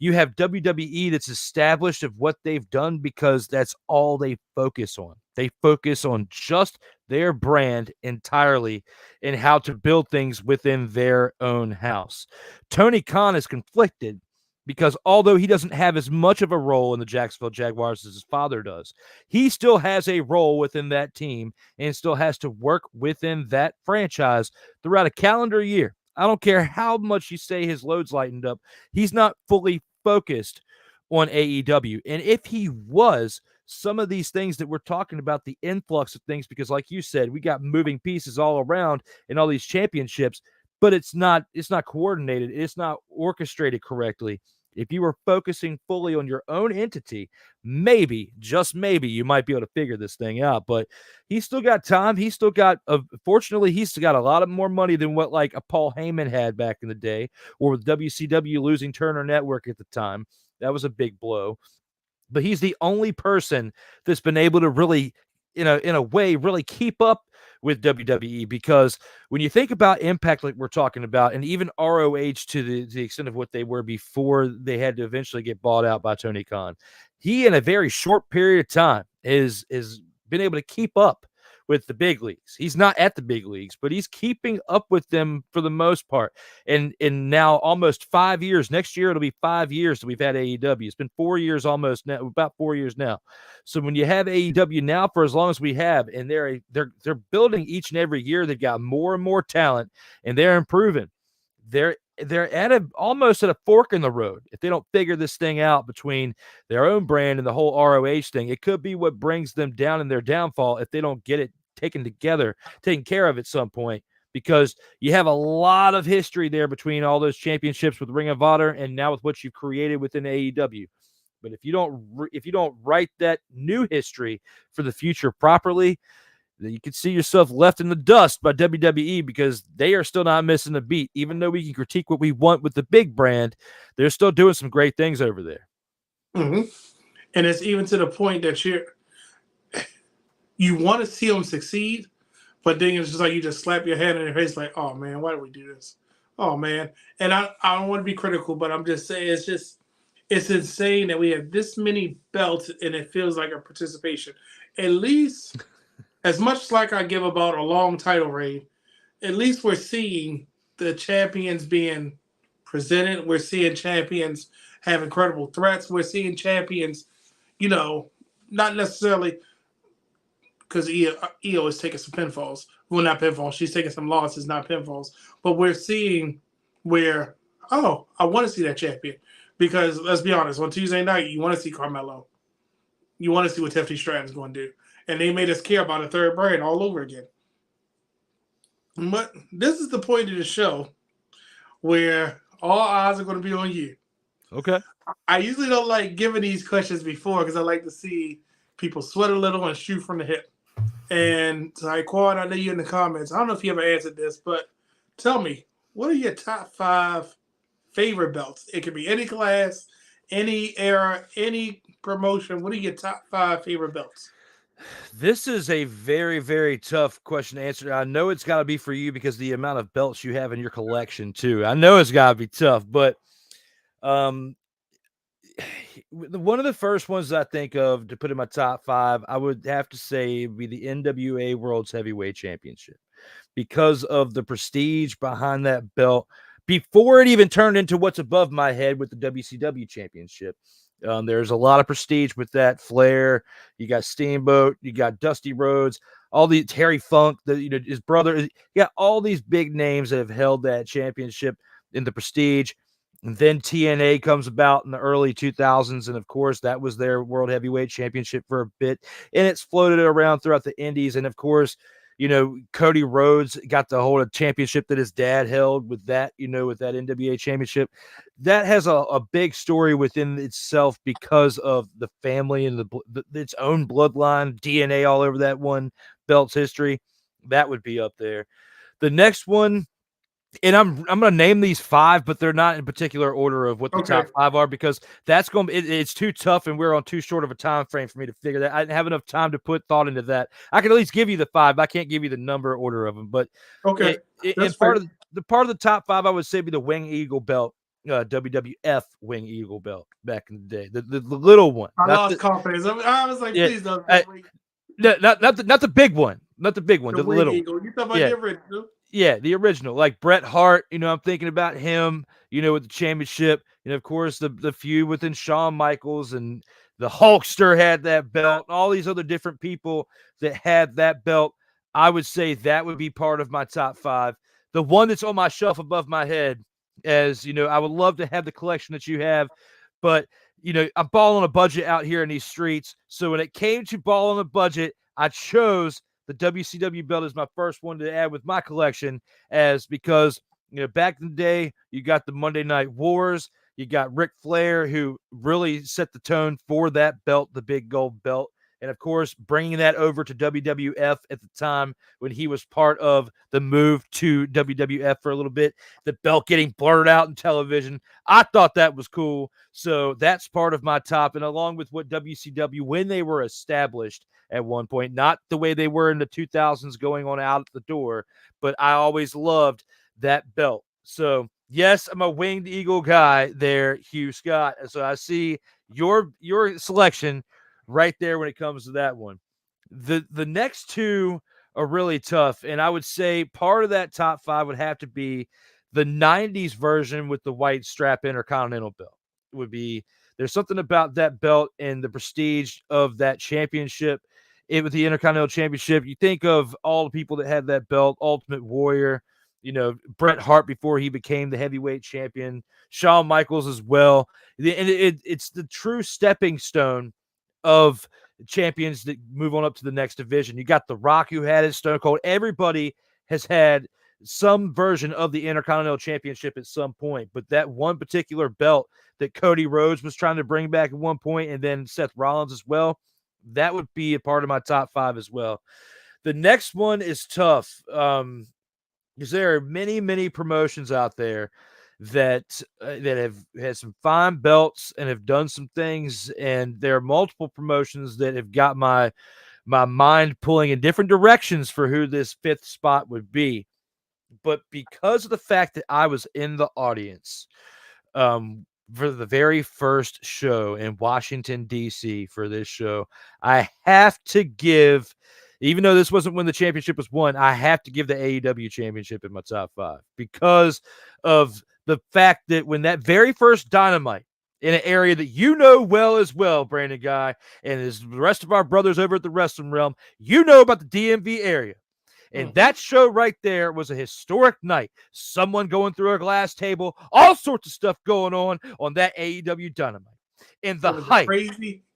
you have WWE that's established of what they've done because that's all they focus on. They focus on just their brand entirely and how to build things within their own house. Tony Khan is conflicted because although he doesn't have as much of a role in the Jacksonville Jaguars as his father does, he still has a role within that team and still has to work within that franchise throughout a calendar year. I don't care how much you say his load's lightened up. He's not fully focused on AEW. And if he was, some of these things that we're talking about, the influx of things, because like you said, we got moving pieces all around in all these championships, but it's not coordinated. It's not orchestrated correctly. If you were focusing fully on your own entity, maybe, just maybe, you might be able to figure this thing out. But he's still got time. He's still got, fortunately, he's still got a lot of more money than what like a Paul Heyman had back in the day, or with WCW losing Turner Network at the time. That was a big blow. But he's the only person that's been able to really, in a way, really keep up with WWE, because when you think about Impact, like we're talking about, and even ROH to the extent of what they were before they had to eventually get bought out by Tony Khan, he in a very short period of time is been able to keep up with the big leagues. He's not at the big leagues, but he's keeping up with them for the most part. And now almost 5 years. Next year it'll be 5 years that we've had AEW. It's been 4 years almost now, about 4 years now. So when you have AEW now for as long as we have, and they're building each and every year, they've got more and more talent, and they're improving. They're almost at a fork in the road. If they don't figure this thing out between their own brand and the whole ROH thing, it could be what brings them down in their downfall if they don't get it taken together, taken care of at some point, because you have a lot of history there between all those championships with Ring of Honor and now with what you've created within AEW. But if you don't write that new history for the future properly, then you can see yourself left in the dust by WWE, because they are still not missing a beat. Even though we can critique what we want with the big brand, they're still doing some great things over there. Mm-hmm. And it's even to the point that you want to see them succeed, but then it's just like you just slap your hand in your face, like, oh man, why did we do this? Oh man. And I don't want to be critical, but I'm just saying it's insane that we have this many belts and it feels like a participation. At least as much like I give about a long title reign, at least we're seeing the champions being presented. We're seeing champions have incredible threats. We're seeing champions, you know, not necessarily because Io is taking some pinfalls. Well, not pinfalls. She's taking some losses, not pinfalls. But we're seeing where, oh, I want to see that champion. Because let's be honest, on Tuesday night, you want to see Carmelo. You want to see what Tiffany Stratton's going to do. And they made us care about a third brand all over again. But this is the point of the show where all eyes are going to be on you. Okay. I usually don't like giving these questions before because I like to see people sweat a little and shoot from the hip. And Taekwon, I know you in the comments. I don't know if you ever answered this, but tell me, what are your top 5 favorite belts? It could be any class, any era, any promotion. What are your top 5 favorite belts? This is a very, very tough question to answer. I know it's got to be for you because the amount of belts you have in your collection too. I know it's got to be tough, but um, one of the first ones I think of to put in my top 5, I would have to say would be the NWA World's Heavyweight Championship, because of the prestige behind that belt before it even turned into what's above my head with the WCW Championship. There's a lot of prestige with that. Flair, you got Steamboat, you got Dusty Rhodes, all the Terry Funk, his brother. You got all these big names that have held that championship in the prestige. And then TNA comes about in the early 2000s, and of course that was their World Heavyweight Championship for a bit, and it's floated around throughout the Indies. And of course, Cody Rhodes got to hold a championship that his dad held with that, with that NWA championship. That has a big story within itself because of the family and its own bloodline, DNA all over that one belt's history. That would be up there. The next one, and I'm going to name these 5, but they're not in particular order of what the top 5 are, because that's going to it's too tough, and we're on too short of a time frame for me to figure that. I didn't have enough time to put thought into that. I can at least give you the 5. I can't give you the number order of them, but and part of the top 5 I would say be the Wing Eagle belt, WWF Wing Eagle belt back in the day, the little one. I lost confidence. I was like, please don't. Not the big one, not the big one, the Wing little Eagle. one. You talking about the original? Yeah, the original, like Bret Hart. I'm thinking about him, with the championship. Of course, the feud within Shawn Michaels, and the Hulkster had that belt, and all these other different people that had that belt. I would say that would be part of my top 5. The one that's on my shelf above my head, as I would love to have the collection that you have, but I'm balling on a budget out here in these streets. So when it came to ball on a budget, I chose the WCW belt as my first one to add with my collection, because back in the day, you got the Monday Night Wars, you got Ric Flair, who really set the tone for that belt, the big gold belt. And of course, bringing that over to WWF at the time when he was part of the move to WWF for a little bit, the belt getting blurred out in television. I thought that was cool. So that's part of my top. And along with what WCW, when they were established at one point, not the way they were in the 2000s going on out the door, but I always loved that belt. So yes, I'm a Winged Eagle guy there, Hugh Scott. And so I see your selection right there when it comes to that one. The next 2 are really tough, and I would say part of that top 5 would have to be the 90s version with the white strap Intercontinental belt. There's something about that belt and the prestige of that championship. With the Intercontinental Championship, you think of all the people that had that belt: Ultimate Warrior, Bret Hart before he became the heavyweight champion, Shawn Michaels as well. And it's the true stepping stone of champions that move on up to the next division. You got The Rock, who had it, Stone Cold. Everybody has had some version of the Intercontinental Championship at some point, but that one particular belt that Cody Rhodes was trying to bring back at one point, and then Seth Rollins as well, that would be a part of my top 5 as well. The next one is tough because there are many, many promotions out there that have had some fine belts and have done some things, and there are multiple promotions that have got my mind pulling in different directions for who this 5th spot would be. But because of the fact that I was in the audience for the very first show in Washington, D.C. for this show, I have to give, even though this wasn't when the championship was won, I have to give the AEW championship in my top 5 because of the fact that when that very first Dynamite in an area that you know well as well, Brandon Guy, and as the rest of our brothers over at the Wrestling Realm, you know about the DMV area. And that show right there was a historic night. Someone going through a glass table, all sorts of stuff going on that AEW Dynamite. And the hype.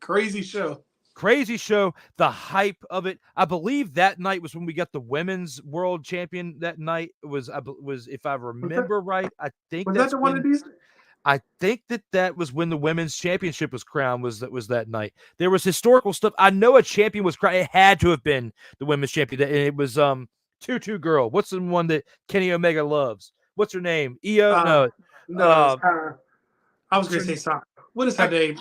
Crazy show. Crazy show. The hype of it. I believe that night was when we got the women's world champion. That night was if I remember right, I think was that's that the one of these? I think that was when the women's championship was crowned. Was that night? There was historical stuff. I know a champion was crowned. It had to have been the women's champion, and it was Tutu Girl. What's the one that Kenny Omega loves? What's her name? Io? I was going to say something. What is her name?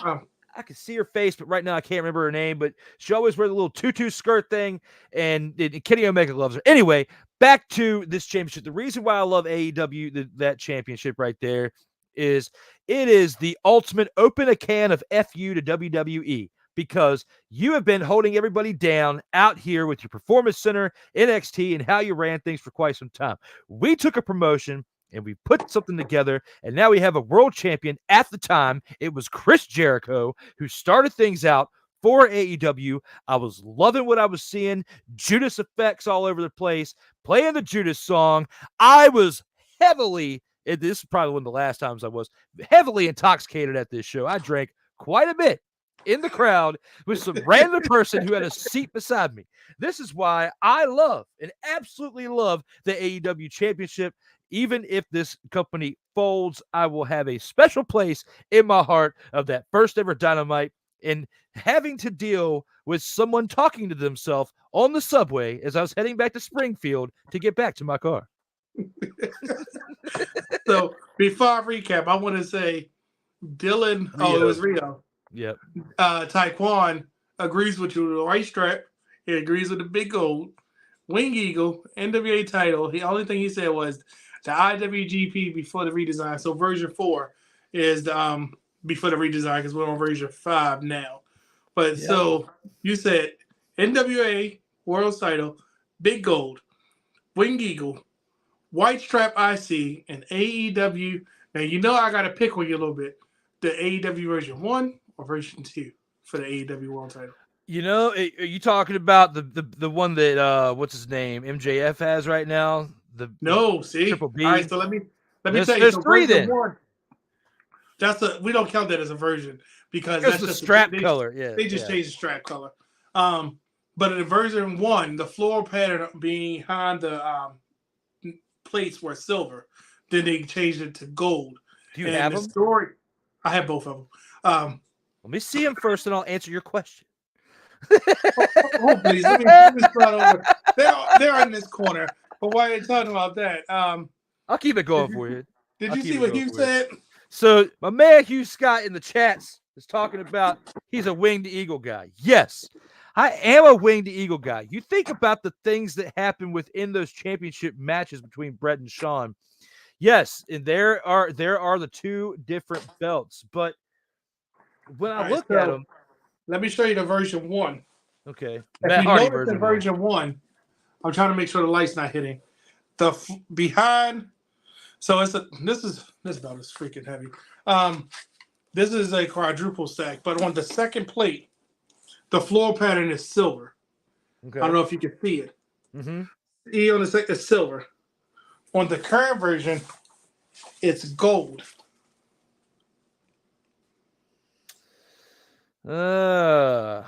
I can see her face, but right now I can't remember her name. But she always wears the little tutu skirt thing, and Kenny Omega loves her. Anyway, back to this championship. The reason why I love AEW, that championship right there, is it is the ultimate open a can of FU to WWE, because you have been holding everybody down out here with your Performance Center, NXT, and how you ran things for quite some time. We took a promotion and we put something together, and now we have a world champion. At the time, it was Chris Jericho who started things out for AEW. I was loving what I was seeing. Judas effects all over the place, playing the Judas song. I was heavily, this is probably one of the last times I was heavily intoxicated at this show. I drank quite a bit in the crowd with some random person who had a seat beside me. This is why I love and absolutely love the AEW championship. Even if this company folds, I will have a special place in my heart of that first ever Dynamite, and having to deal with someone talking to themselves on the subway as I was heading back to Springfield to get back to my car. So before I recap, I want to say Dylan, it was Rio. Yep. Taekwon agrees with you with the white strap. He agrees with the big gold. Wing Eagle, NWA title. The only thing he said was the IWGP before the redesign. So version 4 is the, before the redesign, because we're on version 5 now. But So you said NWA World title, big gold, Wing Eagle, white strap IC, and AEW. Now, you know I got to pick on you a little bit. The AEW version 1 or version 2 for the AEW World title? You know, are you talking about the one that what's his name, MJF has right now? See, Triple B. All right, so let me tell you. There's so 3 then. 1, we don't count that as a version because that's the just strap color. Yeah, they just changed the strap color. But in version 1, the floor pattern behind the plates were silver. Then they changed it to gold. Do you have them? I have both of them. Let me see them first, and I'll answer your question. Please, let me start over. They're in this corner. But why are you talking about that? I'll keep it going for you. Did you see what Hugh said? So my man Hugh Scott in the chats is talking about he's a winged eagle guy. Yes, I am a winged eagle guy. You think about the things that happen within those championship matches between Brett and Sean. Yes, and there are the 2 different belts, but when I look at them, let me show you the version 1. Okay. If you notice in version 1, I'm trying to make sure the light's not hitting. The behind, so this is about as freaking heavy. This is a quadruple stack, but on the second plate, the floor pattern is silver. Okay. I don't know if you can see it. Mm-hmm. E on the second is silver. On the current version, it's gold. I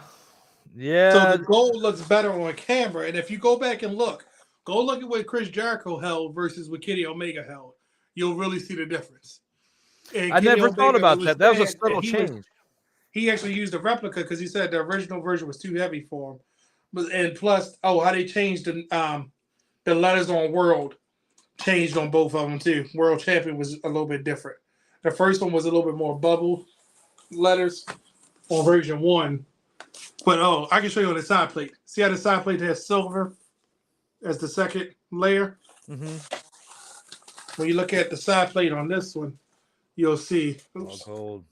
So Yeah, the gold looks better on camera. And if you go back and go look at what Chris Jericho held versus what Kenny Omega held. You'll really see the difference. And I Kenny never thought Omega, it about was that. That was a bad, and subtle change. he actually used a replica because he said the original version was too heavy for him. And plus, how they changed the letters on world changed on both of them too. World champion was a little bit different. The first one was a little bit more bubble letters on version one. But I can show you on the side plate. See how the side plate has silver as the second layer? Mm-hmm. When you look at the side plate on this one, you'll see. All Oops. gold.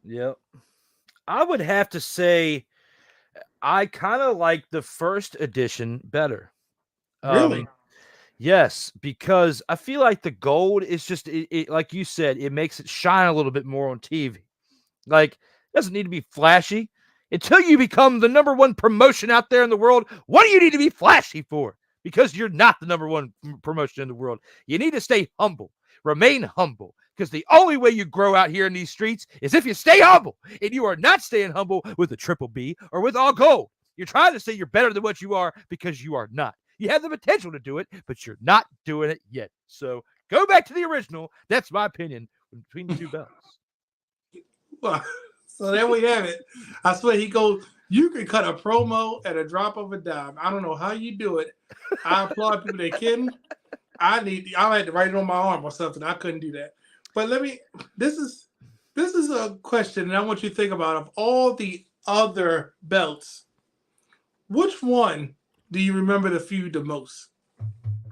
Yep. I would have to say I kind of like the first edition better. Really? Yes, because I feel like the gold is just like you said, it makes it shine a little bit more on TV. Like, it doesn't need to be flashy. Until you become the number one promotion out there in the world, what do you need to be flashy for? Because you're not the number one promotion in the world. You need to stay humble. Remain humble. Because the only way you grow out here in these streets is if you stay humble. And you are not staying humble with a triple B or with all gold. You're trying to say you're better than what you are because you are not. You have the potential to do it, but you're not doing it yet. So go back to the original. That's my opinion between the two belts. Well, so there we have it. I swear he goes, you can cut a promo at a drop of a dime. I don't know how you do it. I applaud people that can. I had to write it on my arm or something. I couldn't do that. But this is a question, and I want you to think about of all the other belts, which one do you remember the feud the most?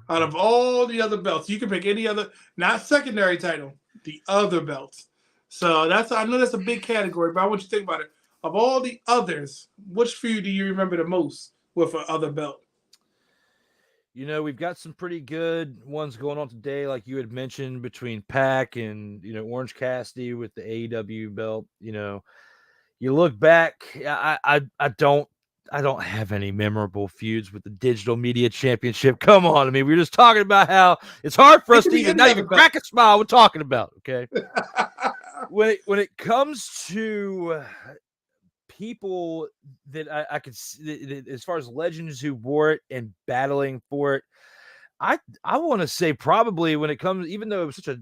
Out of all the other belts, you can pick any other, not secondary title, the other belts. So I know that's a big category, but I want you to think about it. Of all the others, which feud do you remember the most with an other belt? You know, we've got some pretty good ones going on today, like you had mentioned, between Pac and Orange Cassidy with the AEW belt. You look back, I don't have any memorable feuds with the digital media championship. Come on, I mean, we were just talking about how it's hard for It us could to be even any not other even belt. crack a smile. We're talking about okay. When it comes to people that I could see, as far as legends who wore it and battling for it, I want to say probably when it comes, even though it was such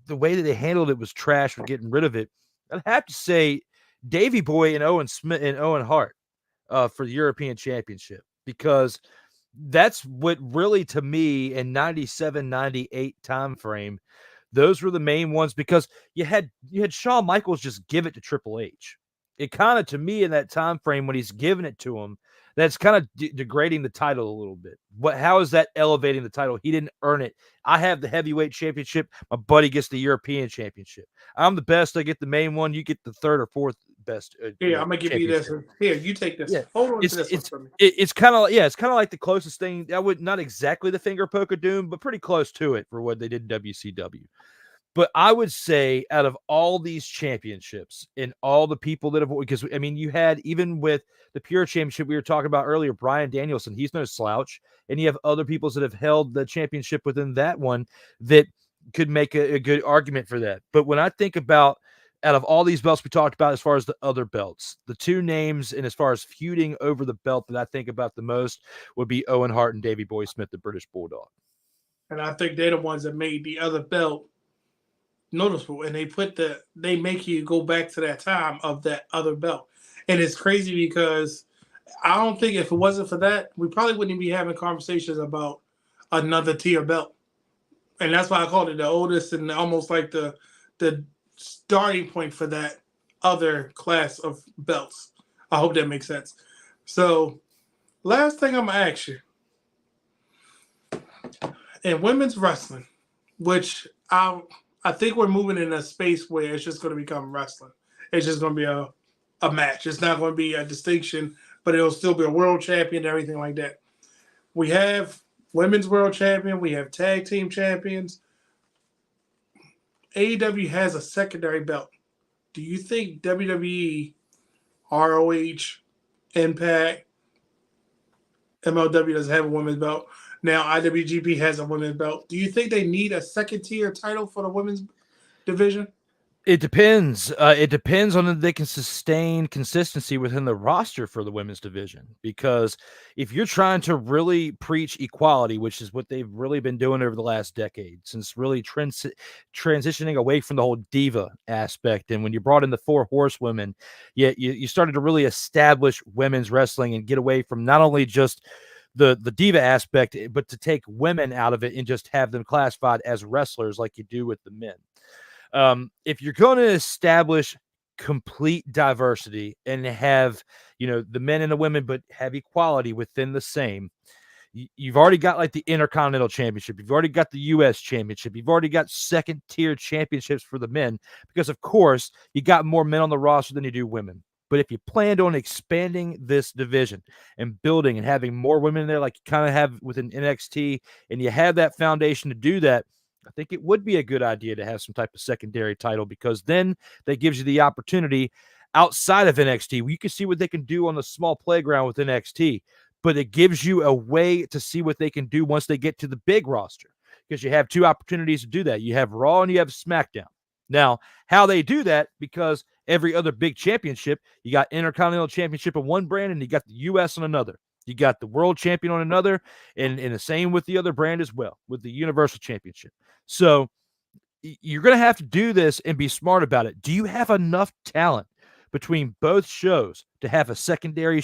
the way that they handled it was trash with getting rid of it, I'd have to say Davy Boy and Owen Smith and Owen Hart for the European Championship, because that's what really, to me, in 97, 98 time frame, those were the main ones, because you had Shawn Michaels just give it to Triple H. It kind of, to me, in that time frame when he's giving it to him, that's kind of degrading the title a little bit. How is that elevating the title? He didn't earn it. I have the heavyweight championship. My buddy gets the European championship. I'm the best. I get the main one. You get the third or fourth best. Here, I'm gonna give you this Championship. one. Here, you take this. Yeah, Hold on to it's this one it's for me. it's kind of like the closest thing. I would not exactly the finger poke of doom, but pretty close to it for what they did in WCW. But I would say, out of all these championships and all the people that have, because I mean, you had, even with the Pure Championship we were talking about earlier, Bryan Danielson, he's no slouch, and you have other people that have held the championship within that one that could make a good argument for that. But when I think about, out of all these belts we talked about, as far as the other belts, the two names, and as far as feuding over the belt that I think about the most would be Owen Hart and Davey Boy Smith, the British Bulldog. And I think they're the ones that made the other belt noticeable, and they make you go back to that time of that other belt. And it's crazy because I don't think if it wasn't for that, we probably wouldn't be having conversations about another tier belt. And that's why I called it the oldest and almost like the starting point for that other class of belts. I hope that makes sense. So, last thing I'm gonna ask you, in women's wrestling, which I think we're moving in a space where it's just going to become wrestling. It's just going to be a match. It's not going to be a distinction, but it'll still be a world champion and everything like that. We have women's world champion. We have tag team champions. AEW has a secondary belt. Do you think WWE, ROH, Impact, MLW doesn't have a women's belt? Now IWGP has a women's belt. Do you think they need a second tier title for the women's division? It depends. It depends on if they can sustain consistency within the roster for the women's division. Because if you're trying to really preach equality, which is what they've really been doing over the last decade, since really transitioning away from the whole diva aspect, and when you brought in the four horsewomen, you started to really establish women's wrestling and get away from not only just the diva aspect, but to take women out of it and just have them classified as wrestlers like you do with the men. If you're going to establish complete diversity and have, the men and the women, but have equality within the same, you've already got like the Intercontinental Championship. You've already got the U.S. Championship. You've already got second tier championships for the men because, of course, you got more men on the roster than you do women. But if you planned on expanding this division and building and having more women in there, like you kind of have within NXT, and you have that foundation to do that, I think it would be a good idea to have some type of secondary title, because then that gives you the opportunity outside of NXT. You can see what they can do on the small playground with NXT, but it gives you a way to see what they can do once they get to the big roster, because you have two opportunities to do that. You have Raw and you have SmackDown. Now, how they do that, because every other big championship, you got Intercontinental Championship on one brand and you got the U.S. on another. You got the World Champion on another, and the same with the other brand as well, with the Universal Championship. So you're going to have to do this and be smart about it. Do you have enough talent between both shows to have a secondary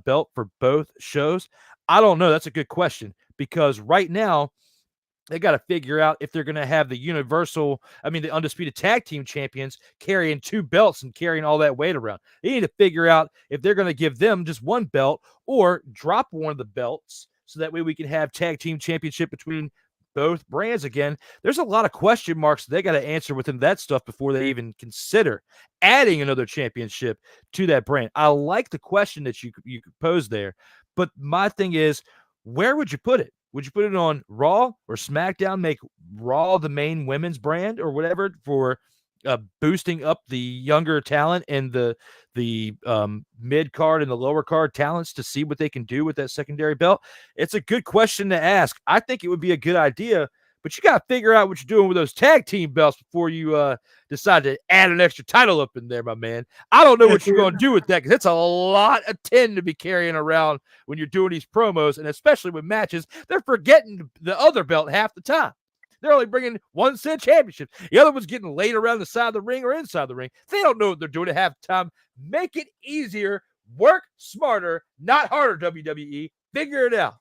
belt for both shows? I don't know. That's a good question, because right now they got to figure out if they're going to have the undisputed tag team champions carrying two belts and carrying all that weight around. They need to figure out if they're going to give them just one belt or drop one of the belts, so that way we can have tag team championship between both brands again. There's a lot of question marks they got to answer within that stuff before they even consider adding another championship to that brand. I like the question that you posed there, but my thing is, where would you put it? Would you put it on Raw or SmackDown? Make Raw the main women's brand or whatever for boosting up the younger talent and the mid card and the lower card talents to see what they can do with that secondary belt? It's a good question to ask. I think it would be a good idea, but you got to figure out what you're doing with those tag team belts before you decide to add an extra title up in there, my man. I don't know what you're going to do with that, because it's a lot of tin to be carrying around when you're doing these promos, and especially with matches. They're forgetting the other belt half the time. They're only bringing one set championship. The other one's getting laid around the side of the ring or inside the ring. They don't know what they're doing at half the time. Make it easier. Work smarter, not harder, WWE. Figure it out.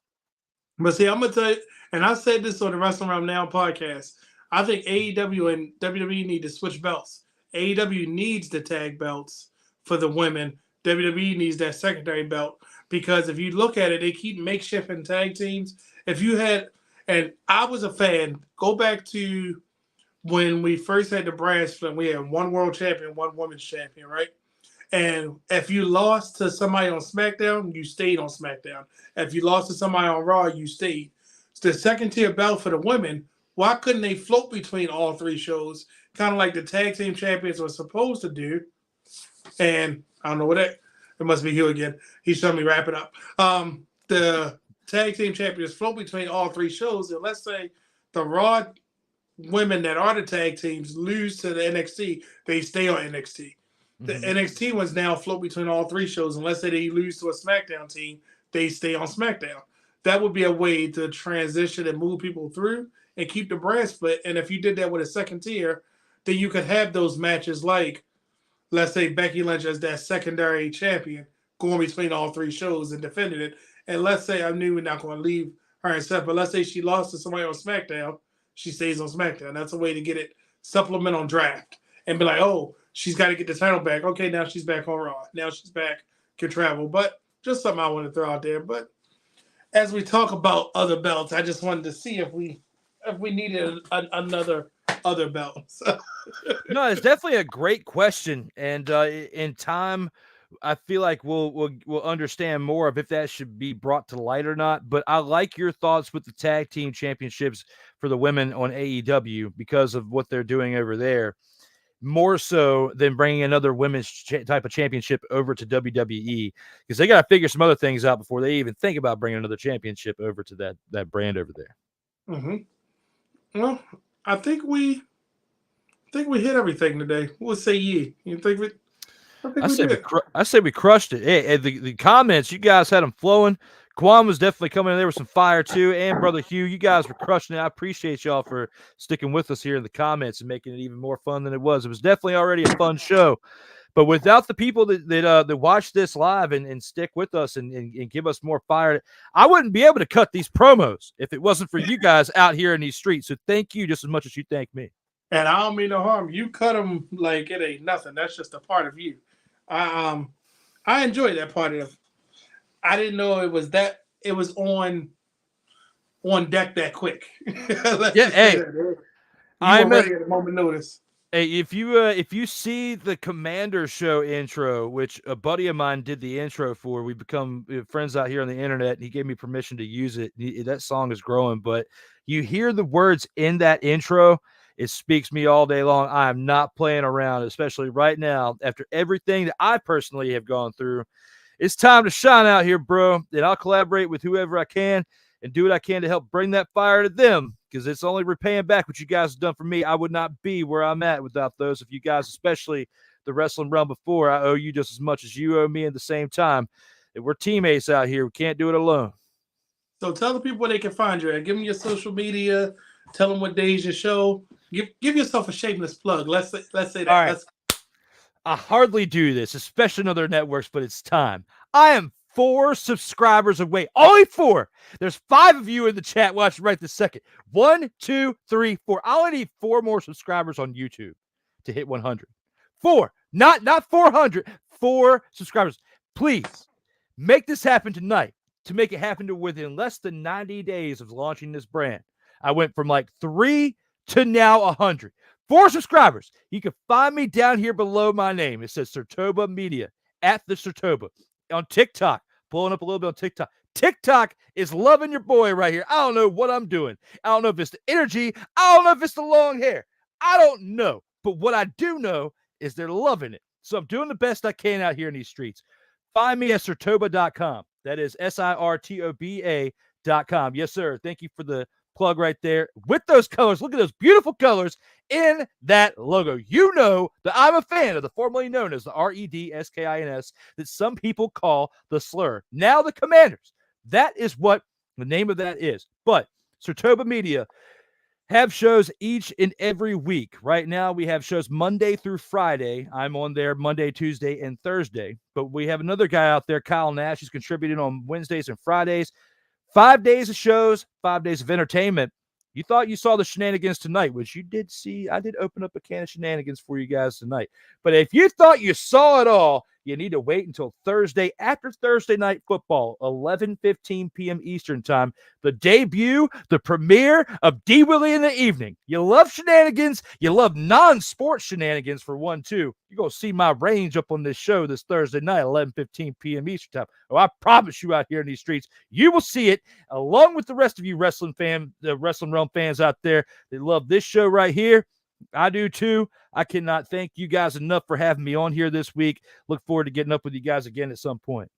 But see, I'm gonna tell you, and I said this on the Wrestling Around Now podcast. I think AEW and WWE need to switch belts. AEW needs the tag belts for the women. WWE needs that secondary belt, because if you look at it, they keep makeshifting tag teams. If you had, and I was a fan, go back to when we first had the brand split. We had one world champion, one women's champion, right? And if you lost to somebody on SmackDown, you stayed on SmackDown. If you lost to somebody on Raw, you stayed. It's the second tier belt for the women. Why couldn't they float between all three shows, kind of like the tag team champions were supposed to do? And I don't know what that. It must be Hugh again. He's showing me wrap it up. The tag team champions float between all three shows, and let's say the Raw women that are the tag teams lose to the NXT, they stay on NXT. The NXT ones now float between all three shows. Unless they lose to a SmackDown team, they stay on SmackDown. That would be a way to transition and move people through and keep the brand split. And if you did that with a second tier, then you could have those matches like, let's say, Becky Lynch as that secondary champion going between all three shows and defending it. And let's say, I knew we're not going to leave her and stuff, but let's say she lost to somebody on SmackDown, she stays on SmackDown. That's a way to get it supplement on draft and be like, oh, she's got to get the title back. Okay, now she's back on Raw. Now she's back, can travel. But just something I want to throw out there. But as we talk about other belts, I just wanted to see if we needed another other belt. So. No, it's definitely a great question, and in time, I feel like we'll understand more of if that should be brought to light or not. But I like your thoughts with the tag team championships for the women on AEW because of what they're doing over there, more so than bringing another women's type of championship over to WWE, because they got to figure some other things out before they even think about bringing another championship over to that brand over there. Well, I think we think we hit everything today. What say ye? You think we? I think we did. I say we crushed it. Hey, the comments, you guys had them flowing. Quan was definitely coming in there with some fire too, and Brother Hugh, you guys were crushing it. I appreciate y'all for sticking with us here in the comments and making it even more fun than it was. It was definitely already a fun show, but without the people that watch this live and stick with us and give us more fire, I wouldn't be able to cut these promos if it wasn't for you guys out here in these streets. So thank you just as much as you thank me. And I don't mean no harm. You cut them like it ain't nothing. That's just a part of you. I enjoyed that part of. I didn't know it was that. It was on deck that quick. Yeah, hey, I'm ready at a moment notice. Hey, if you see the Commander Show intro, which a buddy of mine did the intro for, we become friends out here on the internet, and he gave me permission to use it. That song is growing, but you hear the words in that intro, it speaks me all day long. I am not playing around, especially right now after everything that I personally have gone through. It's time to shine out here, bro, and I'll collaborate with whoever I can and do what I can to help bring that fire to them, because it's only repaying back what you guys have done for me. I would not be where I'm at without those of you guys, especially the wrestling realm before. I owe you just as much as you owe me at the same time. We're teammates out here. We can't do it alone. So tell the people where they can find you at. Give them your social media. Tell them what days your show. Give yourself a shameless plug. Let's say that. All right. I hardly do this, especially in other networks, but it's time. I am 4 subscribers away. Only 4. There's 5 of you in the chat watching right this second. 1, 2, 3, 4. I only need 4 more subscribers on YouTube to hit 100. 4, not 400. 4 subscribers. Please make this happen tonight. To make it happen to within less than 90 days of launching this brand, I went from like 3 to now 100. 4 subscribers. You can find me down here below my name. It says Sertoba Media at the Sertoba on TikTok. Pulling up a little bit on TikTok. TikTok is loving your boy right here. I don't know what I'm doing. I don't know if it's the energy. I don't know if it's the long hair. I don't know. But what I do know is they're loving it. So I'm doing the best I can out here in these streets. Find me at Sertoba.com. That is SIRTOBA.com. Yes, sir. Thank you for the plug right there. With those colors, look at those beautiful colors in that logo. You know that I'm a fan of the formerly known as the REDSKINS that some people call the slur. Now the Commanders. That is what the name of that is. But Sertoba Media have shows each and every week. Right now, we have shows Monday through Friday. I'm on there Monday, Tuesday, and Thursday. But we have another guy out there, Kyle Nash, who's contributing on Wednesdays and Fridays. 5 days of shows, 5 days of entertainment. You thought you saw the shenanigans tonight, which you did see. I did open up a can of shenanigans for you guys tonight. But if you thought you saw it all, you need to wait until Thursday after Thursday night football, 11:15 p.m. Eastern time. The debut, the premiere of D. Willie in the evening. You love shenanigans. You love non-sports shenanigans for one, too. You're going to see my range up on this show this Thursday night, 11:15 p.m. Eastern time. Oh, I promise you out here in these streets, you will see it along with the rest of you the Wrestling Realm fans out there that love this show right here. I do too. I cannot thank you guys enough for having me on here this week. Look forward to getting up with you guys again at some point.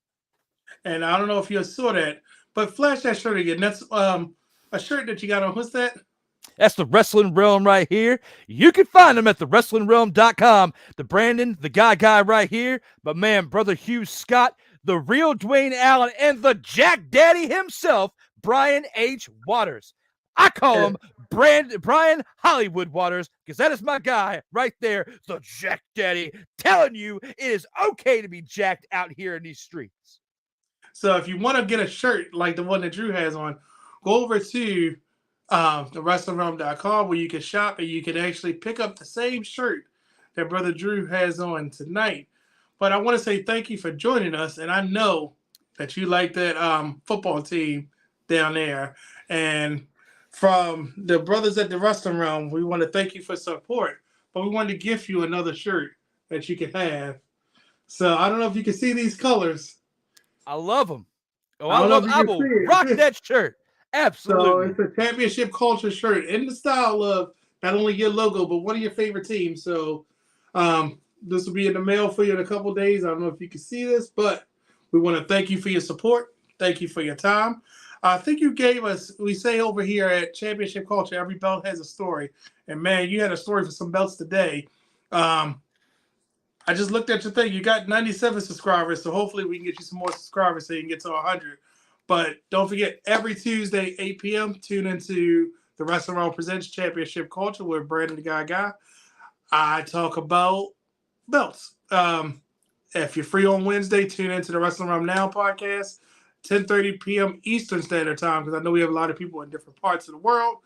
And I don't know if you saw that, but flash that shirt again. That's a shirt that you got on. What's that? That's the Wrestling Realm right here. You can find them at thewrestlingrealm.com. The Brandon, the guy right here. But man, Brother Hugh Scott, the real Dwayne Allen, and the Jack Daddy himself, Brian H. Waters. I call him Brian Hollywood Waters because that is my guy right there, the Jack Daddy, telling you it is okay to be jacked out here in these streets. So if you want to get a shirt like the one that Drew has on, go over to thewrestlingrealm.com where you can shop and you can actually pick up the same shirt that Brother Drew has on tonight. But I want to say thank you for joining us, and I know that you like that football team down there. And from the brothers at the Wrestling Realm, we want to thank you for support, but we want to gift you another shirt that you can have. So I don't know if you can see these colors. I love them. Oh, I will rock that shirt. Absolutely. So it's a championship culture shirt in the style of not only your logo, but one of your favorite teams. So this will be in the mail for you in a couple days. I don't know if you can see this, but we want to thank you for your support. Thank you for your time. I think you gave us, we say over here at Championship Culture, every belt has a story. And man, you had a story for some belts today. Um, I just looked at your thing. You got 97 subscribers, so hopefully we can get you some more subscribers so you can get to 100. But don't forget, every Tuesday, 8 p.m., tune into the Wrestling Realm Presents Championship Culture with Brandon the Guy. I talk about belts. If you're free on Wednesday, tune into the Wrestling Realm Now podcast, 10:30 p.m. Eastern Standard Time, because I know we have a lot of people in different parts of the world.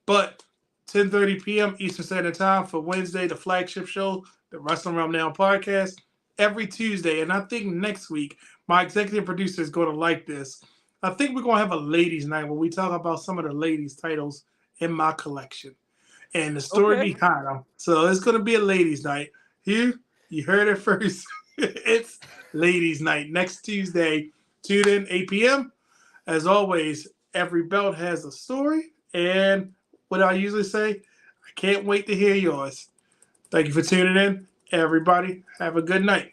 But 10:30 p.m. Eastern Standard Time for Wednesday, the flagship show, the Wrestling Realm Now podcast, every Tuesday. And I think next week, my executive producer is going to like this. I think we're going to have a ladies' night where we talk about some of the ladies' titles in my collection and the story behind them. So it's going to be a ladies' night. Here, you heard it first. It's ladies' night next Tuesday. Tune in 8 p.m. As always, every belt has a story. And what I usually say, I can't wait to hear yours. Thank you for tuning in. Everybody, have a good night.